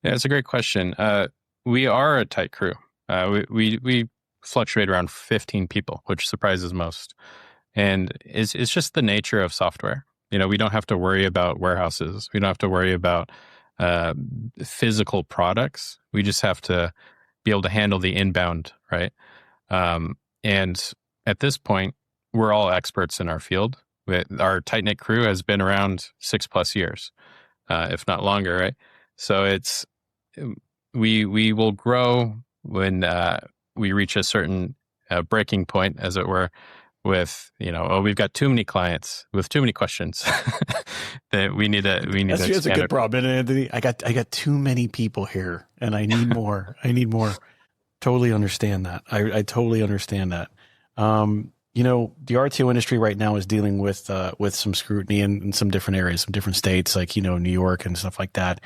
Yeah, it's a great question. We are a tight crew. We fluctuate around 15 people, which surprises most. And it's just the nature of software. We don't have to worry about warehouses. We don't have to worry about physical products. We just have to be able to handle the inbound, right? And at this point, we're all experts in our field. Our tight-knit crew has been around 6+ years, if not longer, right? So we will grow when we reach a certain breaking point, as it were, with we've got too many clients with too many questions that we need to. That's a good problem, Anthony. I got too many people here, and I need more. Totally understand that. I totally understand that. The RTO industry right now is dealing with some scrutiny in some different areas, some different states, like, New York and stuff like that.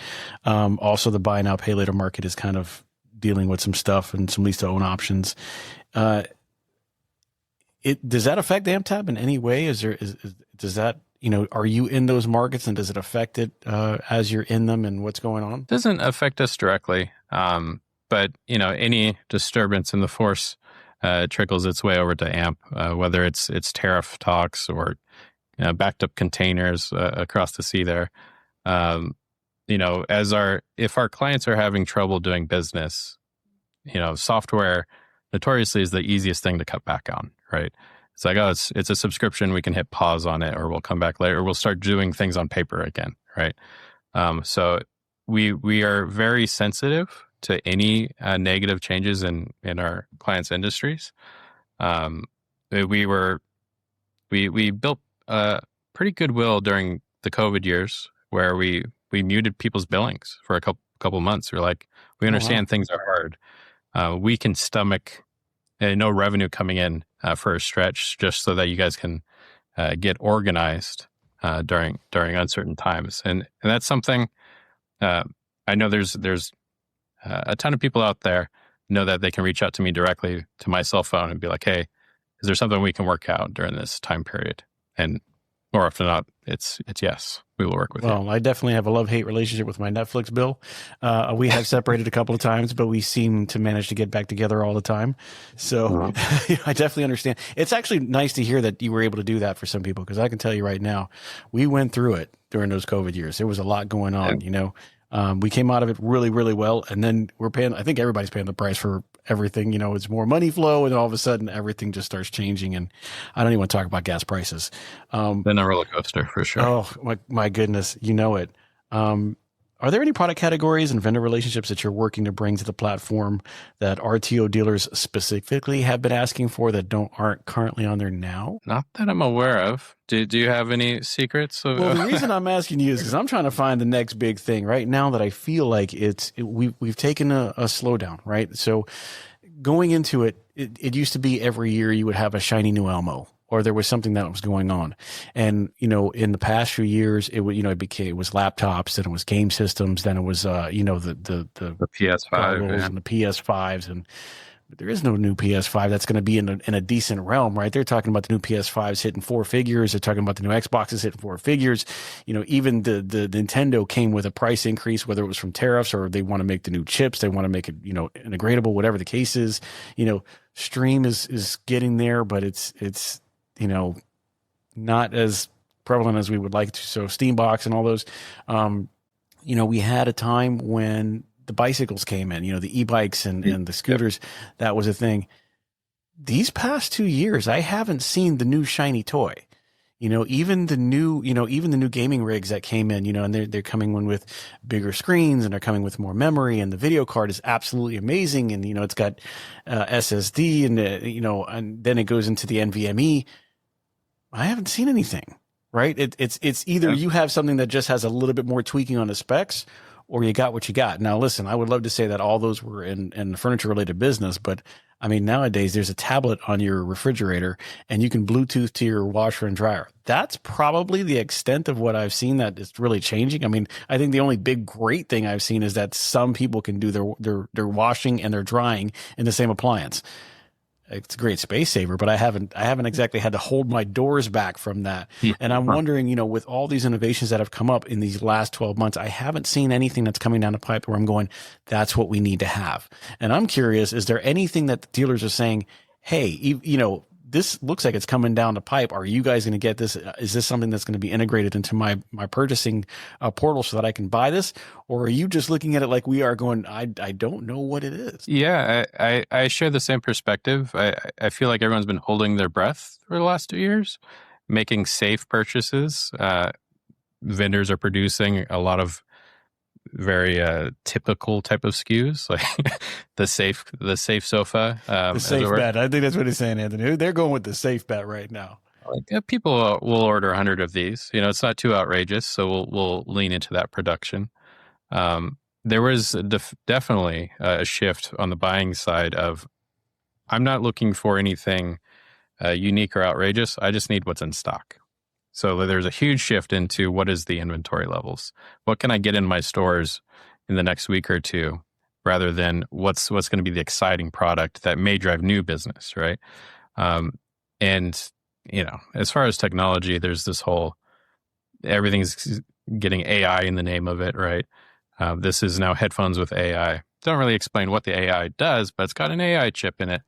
Also, the buy now, pay later market is kind of dealing with some stuff and some lease to own options. Does that affect AMPTAB in any way? Does that, are you in those markets, and does it affect it as you're in them, and what's going on? It doesn't affect us directly. But, any disturbance in the force trickles its way over to AMP, whether it's tariff talks or backed up containers across the sea there. If our clients are having trouble doing business, software notoriously is the easiest thing to cut back on, right? It's like, it's a subscription. We can hit pause on it, or we'll come back later, or we'll start doing things on paper again, right? So we are very sensitive to any negative changes in our clients' industries. We built pretty goodwill during the COVID years, where we muted people's billings for a couple months. We're like, we understand things are hard. We can stomach no revenue coming in for a stretch, just so that you guys can get organized during uncertain times. And that's something I know there's a ton of people out there know that they can reach out to me directly to my cell phone and be like, hey, is there something we can work out during this time period? And more often than not, it's yes, we will work with you. Well, I definitely have a love-hate relationship with my Netflix bill. We have separated a couple of times, but we seem to manage to get back together all the time. So I definitely understand. It's actually nice to hear that you were able to do that for some people, because I can tell you right now, we went through it during those COVID years. There was a lot going on, We came out of it really, really well. And then I think everybody's paying the price for everything. It's more money flow, and all of a sudden everything just starts changing. And I don't even want to talk about gas prices. Been a roller coaster for sure. Oh my goodness. it. Are there any product categories and vendor relationships that you're working to bring to the platform that RTO dealers specifically have been asking for that aren't currently on there now? Not that I'm aware of. Do you have any secrets? Well, the reason I'm asking you is because I'm trying to find the next big thing right now that I feel like we've taken a slowdown, right? So going into it used to be every year you would have a shiny new Elmo, or there was something that was going on. And, in the past few years, it was laptops, then it was game systems, then it was, the PS5 and the PS5s. And there is no new PS5 that's going to be in a decent realm, right? They're talking about the new PS5s hitting 4 figures. They're talking about the new Xboxes hitting 4 figures. Even the Nintendo came with a price increase, whether it was from tariffs or they want to make the new chips. They want to make it, integratable, whatever the case is. Stream is getting there, but it's not as prevalent as we would like to. So Steambox and all those, we had a time when the bicycles came in, the e-bikes and the scooters, that was a thing. these past 2 years, I haven't seen the new shiny toy. Even the new gaming rigs that came in, and they're coming in with bigger screens and they're coming with more memory, and the video card is absolutely amazing. And, it's got SSD and, and then it goes into the NVMe. I haven't seen anything, right? It's either you have something that just has a little bit more tweaking on the specs, or you got what you got. Now, listen, I would love to say that all those were in the furniture related business, but I mean, nowadays there's a tablet on your refrigerator and you can Bluetooth to your washer and dryer. That's probably the extent of what I've seen that is really changing. I mean, I think the only big great thing I've seen is that some people can do their washing and their drying in the same appliance. It's a great space saver, but I haven't exactly had to hold my doors back from that. And I'm wondering, with all these innovations that have come up in these last 12 months, I haven't seen anything that's coming down the pipe where I'm going, that's what we need to have. And I'm curious, is there anything that the dealers are saying, hey, this looks like it's coming down the pipe. Are you guys going to get this? Is this something that's going to be integrated into my purchasing portal so that I can buy this? Or are you just looking at it like we are going, I don't know what it is? Yeah, I share the same perspective. I feel like everyone's been holding their breath for the last 2 years, making safe purchases. Vendors are producing a lot of very typical type of SKUs, like the safe sofa. The safe bet. I think that's what he's saying, Anthony. They're going with the safe bet right now. Like, people will order 100 of these. It's not too outrageous, so we'll lean into that production. There was definitely a shift on the buying side of, I'm not looking for anything unique or outrageous. I just need what's in stock. So there's a huge shift into what is the inventory levels. What can I get in my stores in the next week or two, rather than what's going to be the exciting product that may drive new business, right? And as far as technology, there's this whole, everything's getting AI in the name of it, right? This is now headphones with AI. Don't really explain what the AI does, but it's got an AI chip in it,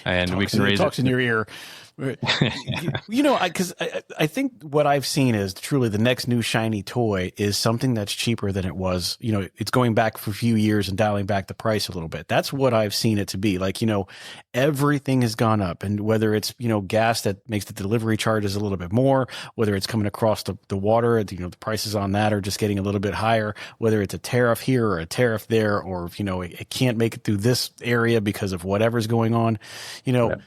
and we can raise it. Talks in your ear. Because I think what I've seen is truly the next new shiny toy is something that's cheaper than it was. It's going back for a few years and dialing back the price a little bit. That's what I've seen it to be. Like, everything has gone up, and whether it's, gas that makes the delivery charges a little bit more, whether it's coming across the water, the prices on that are just getting a little bit higher, whether it's a tariff here or a tariff there, or, it can't make it through this area because of whatever's going on, Yeah.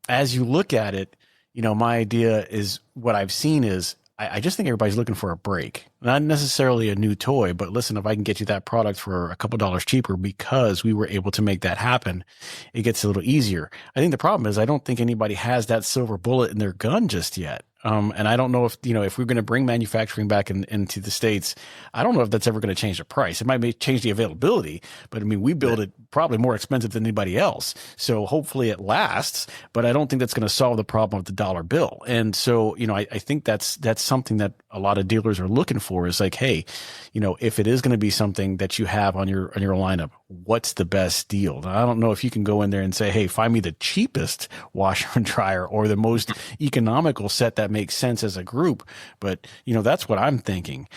As you look at it, my idea is what I've seen is I just think everybody's looking for a break, not necessarily a new toy, but listen, if I can get you that product for a couple dollars cheaper because we were able to make that happen, it gets a little easier. I think the problem is I don't think anybody has that silver bullet in their gun just yet. And I don't know if, if we're going to bring manufacturing back into the States, I don't know if that's ever going to change the price. It might change the availability, but I mean, we build it probably more expensive than anybody else. So hopefully it lasts, but I don't think that's going to solve the problem of the dollar bill. And so, I think that's something that a lot of dealers are looking for is like, hey, if it is going to be something that you have on your lineup, what's the best deal? Now, I don't know if you can go in there and say, hey, find me the cheapest washer and dryer or the most economical set that makes sense as a group. But, that's what I'm thinking.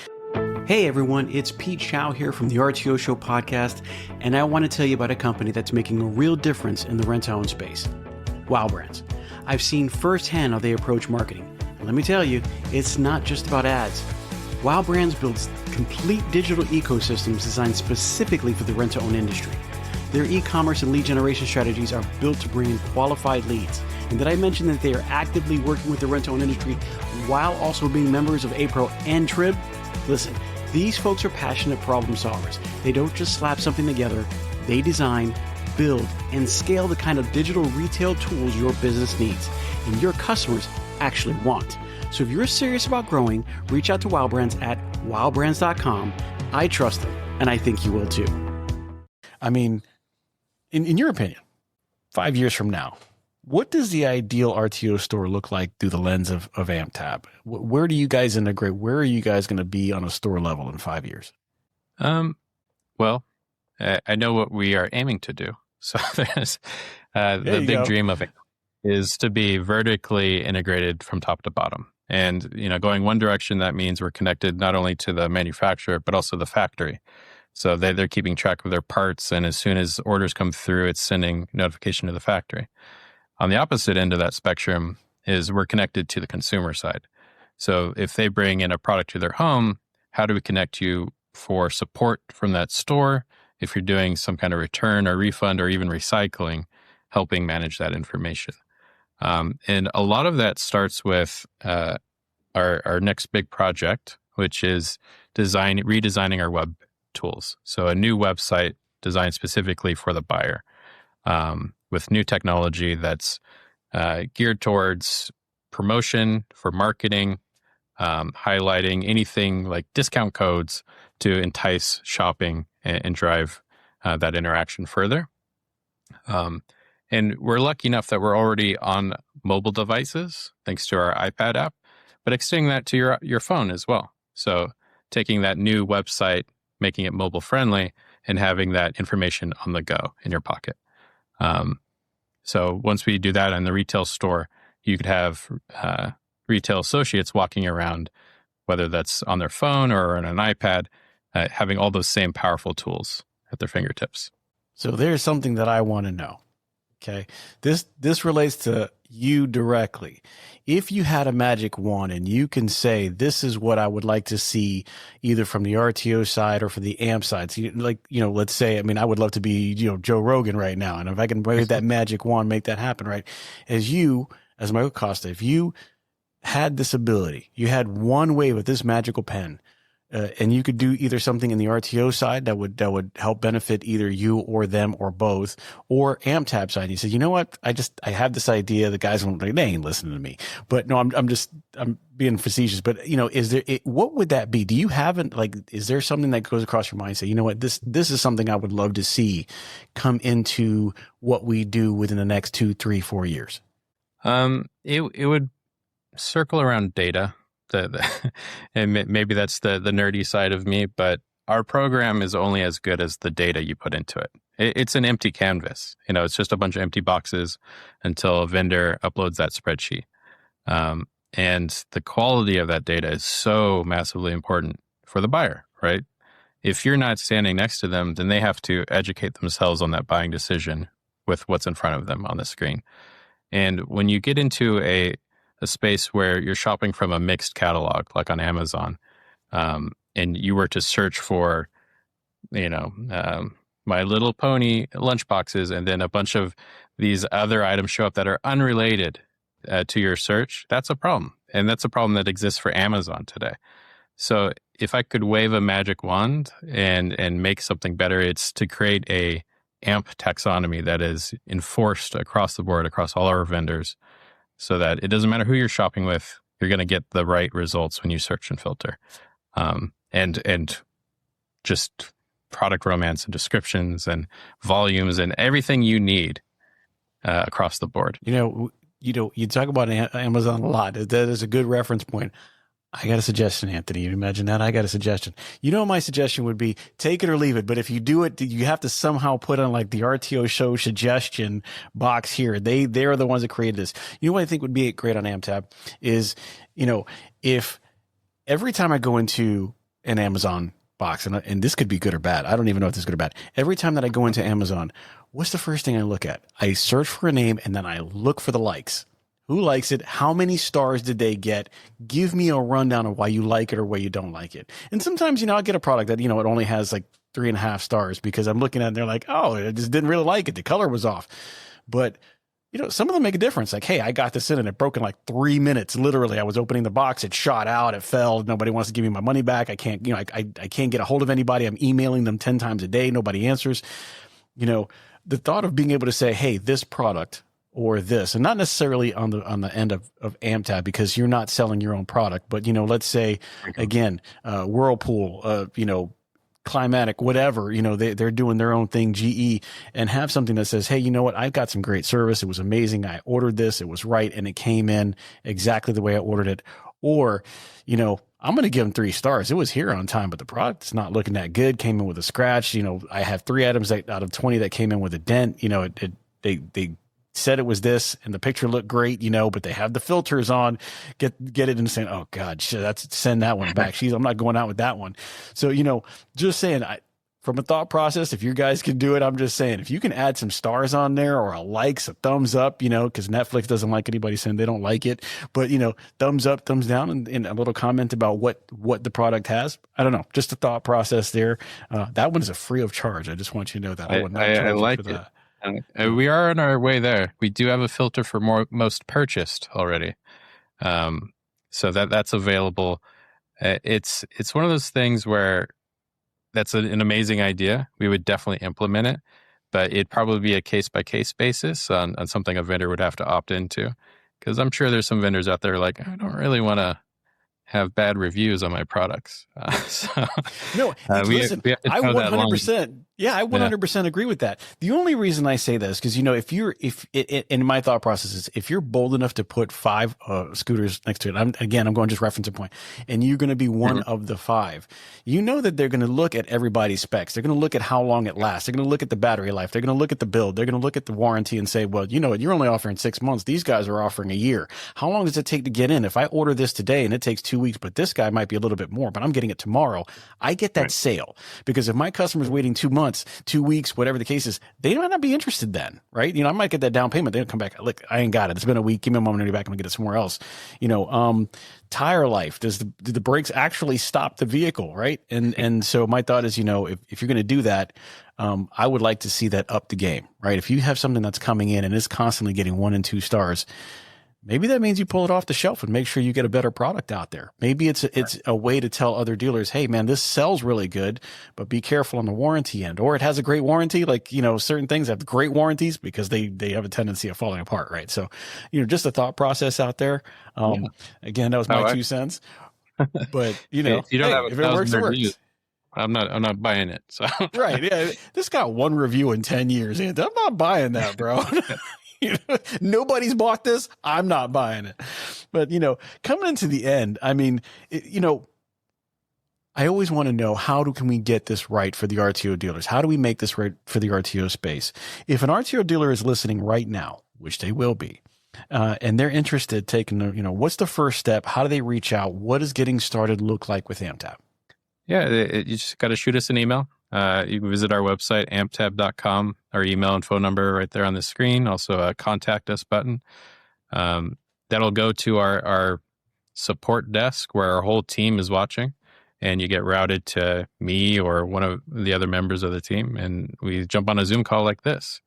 Hey everyone, it's Pete Shau here from the RTO Show Podcast, and I want to tell you about a company that's making a real difference in the rent-to-own space. Wow Brands. I've seen firsthand how they approach marketing. And let me tell you, it's not just about ads. Wow Brands builds complete digital ecosystems designed specifically for the rent-to-own industry. Their e-commerce and lead generation strategies are built to bring in qualified leads. And did I mention that they are actively working with the rent-to-own industry while also being members of APRO and TRIB? Listen, these folks are passionate problem solvers. They don't just slap something together. They design, build, and scale the kind of digital retail tools your business needs and your customers actually want. So if you're serious about growing, reach out to Wow Brands at wowbrands.com. I trust them, and I think you will too. I mean, in your opinion, 5 years from now, what does the ideal RTO store look like through the lens of AMPTAB? Where do you guys integrate? Where are you guys going to be on a store level in 5 years? Well, I know what we are aiming to do. So there's the big dream of it is to be vertically integrated from top to bottom. And, going one direction, that means we're connected not only to the manufacturer, but also the factory. So they're keeping track of their parts. And as soon as orders come through, it's sending notification to the factory. On the opposite end of that spectrum is we're connected to the consumer side. So if they bring in a product to their home, how do we connect you for support from that store? If you're doing some kind of return or refund or even recycling, helping manage that information. And a lot of that starts with our next big project, which is redesigning our web tools. So a new website designed specifically for the buyer with new technology that's geared towards promotion, for marketing, highlighting anything like discount codes to entice shopping and drive that interaction further. And we're lucky enough that we're already on mobile devices, thanks to our iPad app, but extending that to your phone as well. So taking that new website, making it mobile friendly, and having that information on the go in your pocket. So once we do that in the retail store, you could have retail associates walking around, whether that's on their phone or on an iPad, having all those same powerful tools at their fingertips. So there's something that I want to know. Okay. This relates to you directly. If you had a magic wand and you can say, this is what I would like to see either from the RTO side or from the AMP side. So let's say, I would love to be, Joe Rogan right now. And if I can wave that magic wand, make that happen, right? As Michael Costa, if you had this ability, you had one wave with this magical pen, and you could do either something in the RTO side that would help benefit either you or them or both, or AMPTAB side. And you said, you know what? I have this idea. The guys won't, they ain't listening to me. But no, I'm being facetious. But what would that be? Do you have is there something that goes across your mind and say, you know what? This is something I would love to see come into what we do within the next 2, 3, 4 years? It would circle around data. And maybe that's the nerdy side of me, but our program is only as good as the data you put into it. It's an empty canvas. It's just a bunch of empty boxes until a vendor uploads that spreadsheet. And the quality of that data is so massively important for the buyer, right? If you're not standing next to them, then they have to educate themselves on that buying decision with what's in front of them on the screen. And when you get into a space where you're shopping from a mixed catalog, like on Amazon, and you were to search for, My Little Pony lunchboxes, and then a bunch of these other items show up that are unrelated to your search, that's a problem. And that's a problem that exists for Amazon today. So if I could wave a magic wand and make something better, it's to create a AMP taxonomy that is enforced across the board, across all our vendors, so that it doesn't matter who you're shopping with, you're going to get the right results when you search and filter. And just product romance and descriptions and volumes and everything you need across the board. You talk about Amazon a lot. That is a good reference point. I got a suggestion, Anthony. You imagine that? I got a suggestion. My suggestion would be take it or leave it. But if you do it, you have to somehow put on like the RTO Show suggestion box here. They're the ones that created this. What I think would be great on AMPTAB is, if every time I go into an Amazon box, and this could be good or bad. I don't even know if this is good or bad. Every time that I go into Amazon, what's the first thing I look at? I search for a name and then I look for the likes. Who likes it? How many stars did they get? Give me a rundown of why you like it or why you don't like it. And sometimes, I'll get a product that, it only has like 3.5 stars because I'm looking at it and they're like, oh, I just didn't really like it. The color was off. But, some of them make a difference. Like, hey, I got this in and it broke in like 3 minutes. Literally, I was opening the box. It shot out. It fell. Nobody wants to give me my money back. I can't, I can't get a hold of anybody. I'm emailing them 10 times a day. Nobody answers. The thought of being able to say, hey, this product or this, and not necessarily on the end of AMPTAB because you're not selling your own product, but let's say again, Whirlpool, Climatic, whatever, they're doing their own thing, GE, and have something that says, hey, you know what? I've got some great service. It was amazing. I ordered this. It was right. And it came in exactly the way I ordered it. Or, I'm going to give them 3 stars. It was here on time, but the product's not looking that good. Came in with a scratch. I have 3 items out of 20 that came in with a dent. They said it was this and the picture looked great, but they have the filters on, get it and saying, oh God, send that one back. I'm not going out with that one. So, just saying, from a thought process, if you guys can do it, I'm just saying, if you can add some stars on there or a likes, a thumbs up, because Netflix doesn't like anybody saying they don't like it, but thumbs up, thumbs down, and a little comment about what the product has. I don't know, just a thought process there. That one is a free of charge. I just want you to know that. I would not charge you like for that. We are on our way there. We do have a filter for most purchased already. So that's available. It's one of those things where that's an amazing idea. We would definitely implement it, but it'd probably be a case-by-case basis on something a vendor would have to opt into. Because I'm sure there's some vendors out there like, I don't really want to have bad reviews on my products. No, listen, I 100%. Yeah, I 100% agree with that. The only reason I say that is because, if in my thought process is if you're bold enough to put 5 scooters next to it, I'm going just reference a point, and you're going to be one of the 5, that they're going to look at everybody's specs. They're going to look at how long it lasts. They're going to look at the battery life. They're going to look at the build. They're going to look at the warranty and say, well, you're only offering 6 months. These guys are offering a year. How long does it take to get in? If I order this today and it takes 2 weeks, but this guy might be a little bit more, but I'm getting it tomorrow, I get that sale. Because if my customer's waiting 2 months, 2 weeks, whatever the case is, they might not be interested then, right? I might get that down payment. They'll come back. Look, I ain't got it. It's been a week. Give me a moment to get back. I'm gonna get it somewhere else. Tire life. Do the brakes actually stop the vehicle, right? And so my thought is, if you're going to do that, I would like to see that up the game, right? If you have something that's coming in and is constantly getting 1 and 2 stars, maybe that means you pull it off the shelf and make sure you get a better product out there. Maybe it's a way to tell other dealers, hey man, this sells really good, but be careful on the warranty end. Or it has a great warranty, like, certain things have great warranties because they have a tendency of falling apart, right? So, just a thought process out there. Again, that was my 2 cents. But if you don't have if it works, it works. I'm not buying it. So right, yeah. This got 1 review in 10 years. I'm not buying that, bro. Nobody's bought this. I'm not buying it. But, coming into the end, I mean, I always want to know can we get this right for the RTO dealers? How do we make this right for the RTO space? If an RTO dealer is listening right now, which they will be, and they're interested taking, what's the first step? How do they reach out? What does getting started look like with AMPTAB? Yeah, you just got to shoot us an email. You can visit our website, amptab.com. Our email and phone number right there on the screen. Also a contact us button. That'll go to our support desk where our whole team is watching. And you get routed to me or one of the other members of the team. And we jump on a Zoom call like this.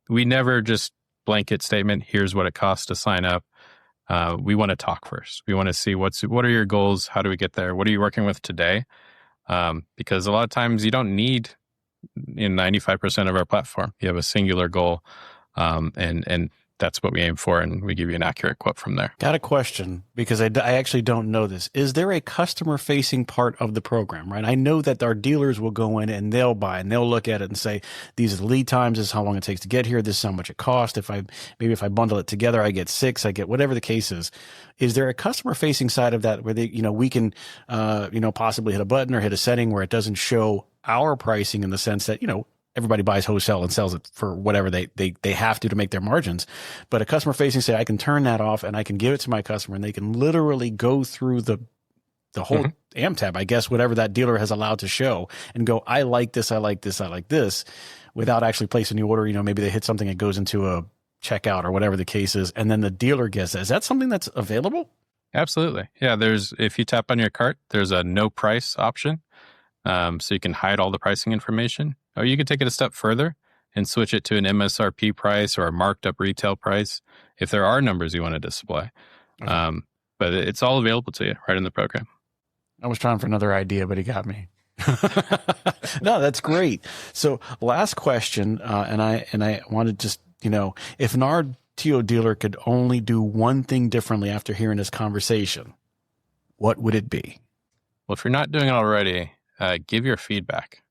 We never just blanket statement, here's what it costs to sign up. We want to talk first. We want to see what are your goals? How do we get there? What are you working with today? Because a lot of times you don't need 95% of our platform. You have a singular goal, and that's what we aim for, and we give you an accurate quote from there. Got a question, because I actually don't know this. Is there a customer-facing part of the program, right? I know that our dealers will go in and they'll buy and they'll look at it and say, these are the lead times, this is how long it takes to get here, this is how much it costs. If I bundle it together, I get 6, I get whatever the case is. Is there a customer-facing side of that where we can, possibly hit a button or hit a setting where it doesn't show our pricing in the sense that, everybody buys wholesale and sells it for whatever they have to make their margins. But a customer facing say, I can turn that off and I can give it to my customer and they can literally go through the whole AMPTAB, I guess, whatever that dealer has allowed to show, and go, I like this, I like this, I like this, without actually placing the order. Maybe they hit something that goes into a checkout or whatever the case is, and then the dealer gets that. Is that something that's available? Absolutely. Yeah. If you tap on your cart, there's a no price option. So you can hide all the pricing information, or you could take it a step further and switch it to an MSRP price or a marked up retail price if there are numbers you want to display. Okay. But it's all available to you right in the program. I was trying for another idea, but he got me. No, that's great. So last question, and I wanted to just, if an RTO dealer could only do one thing differently after hearing this conversation, what would it be? Well, if you're not doing it already, give your feedback.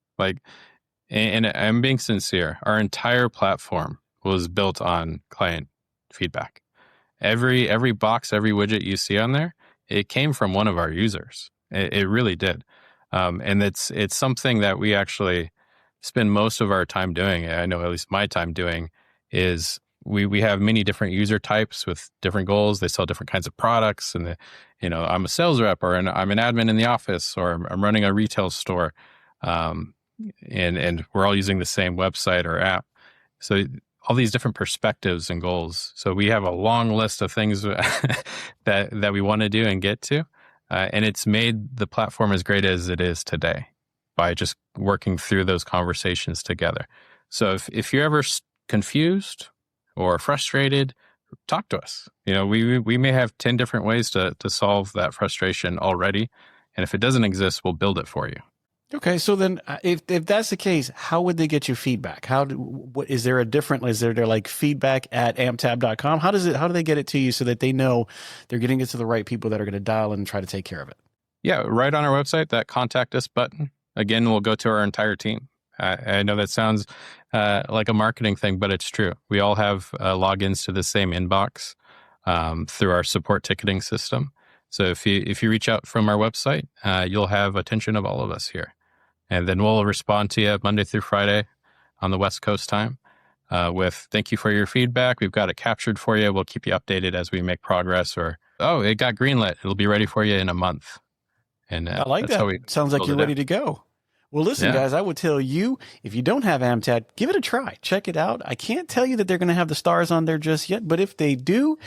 And I'm being sincere. Our entire platform was built on client feedback. Every box, every widget you see on there, it came from one of our users. It really did. And it's something that we actually spend most of our time doing. I know at least my time doing is we have many different user types with different goals. They sell different kinds of products, and I'm a sales rep, or I'm an admin in the office, or I'm running a retail store. and we're all using the same website or app. So all these different perspectives and goals. So we have a long list of things that we want to do and get to. And it's made the platform as great as it is today by just working through those conversations together. So if you're ever confused or frustrated, talk to us. We may have 10 different ways to solve that frustration already. And if it doesn't exist, we'll build it for you. Okay, so then if that's the case, how would they get your feedback? Is there like feedback at amptab.com? How do they get it to you so that they know they're getting it to the right people that are going to dial in and try to take care of it? Yeah, right on our website, that contact us button. Again, we'll go to our entire team. I know that sounds like a marketing thing, but it's true. We all have logins to the same inbox through our support ticketing system. So if you reach out from our website, you'll have attention of all of us here. And then we'll respond to you Monday through Friday on the West Coast time with thank you for your feedback. We've got it captured for you. We'll keep you updated as we make progress, or, it got greenlit. It'll be ready for you in a month. And I like that. Sounds like you're ready to go. Well, listen, guys, I would tell you, if you don't have AMPTAB, give it a try. Check it out. I can't tell you that they're going to have the stars on there just yet, but if they do,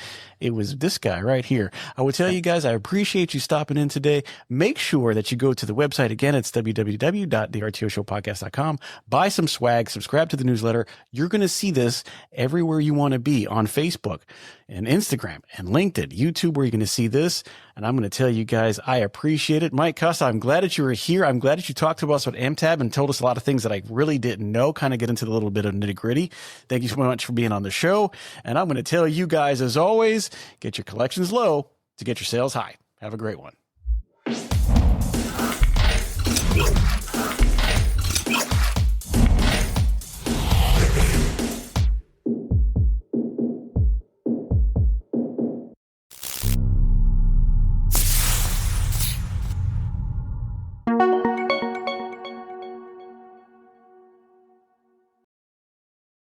it was this guy right here. I would tell you guys, I appreciate you stopping in today. Make sure that you go to the website. Again, it's www.thertoshowpodcast.com. Buy some swag, subscribe to the newsletter. You're going to see this everywhere you want to be, on Facebook and Instagram and LinkedIn, YouTube, where you're going to see this. And I'm going to tell you guys, I appreciate it. Mike Costa, I'm glad that you were here. I'm glad that you talked to us about AMPTAB and told us a lot of things that I really didn't know, kind of get into a little bit of nitty gritty. Thank you so much for being on the show. And I'm going to tell you guys, as always, get your collections low to get your sales high. Have a great one.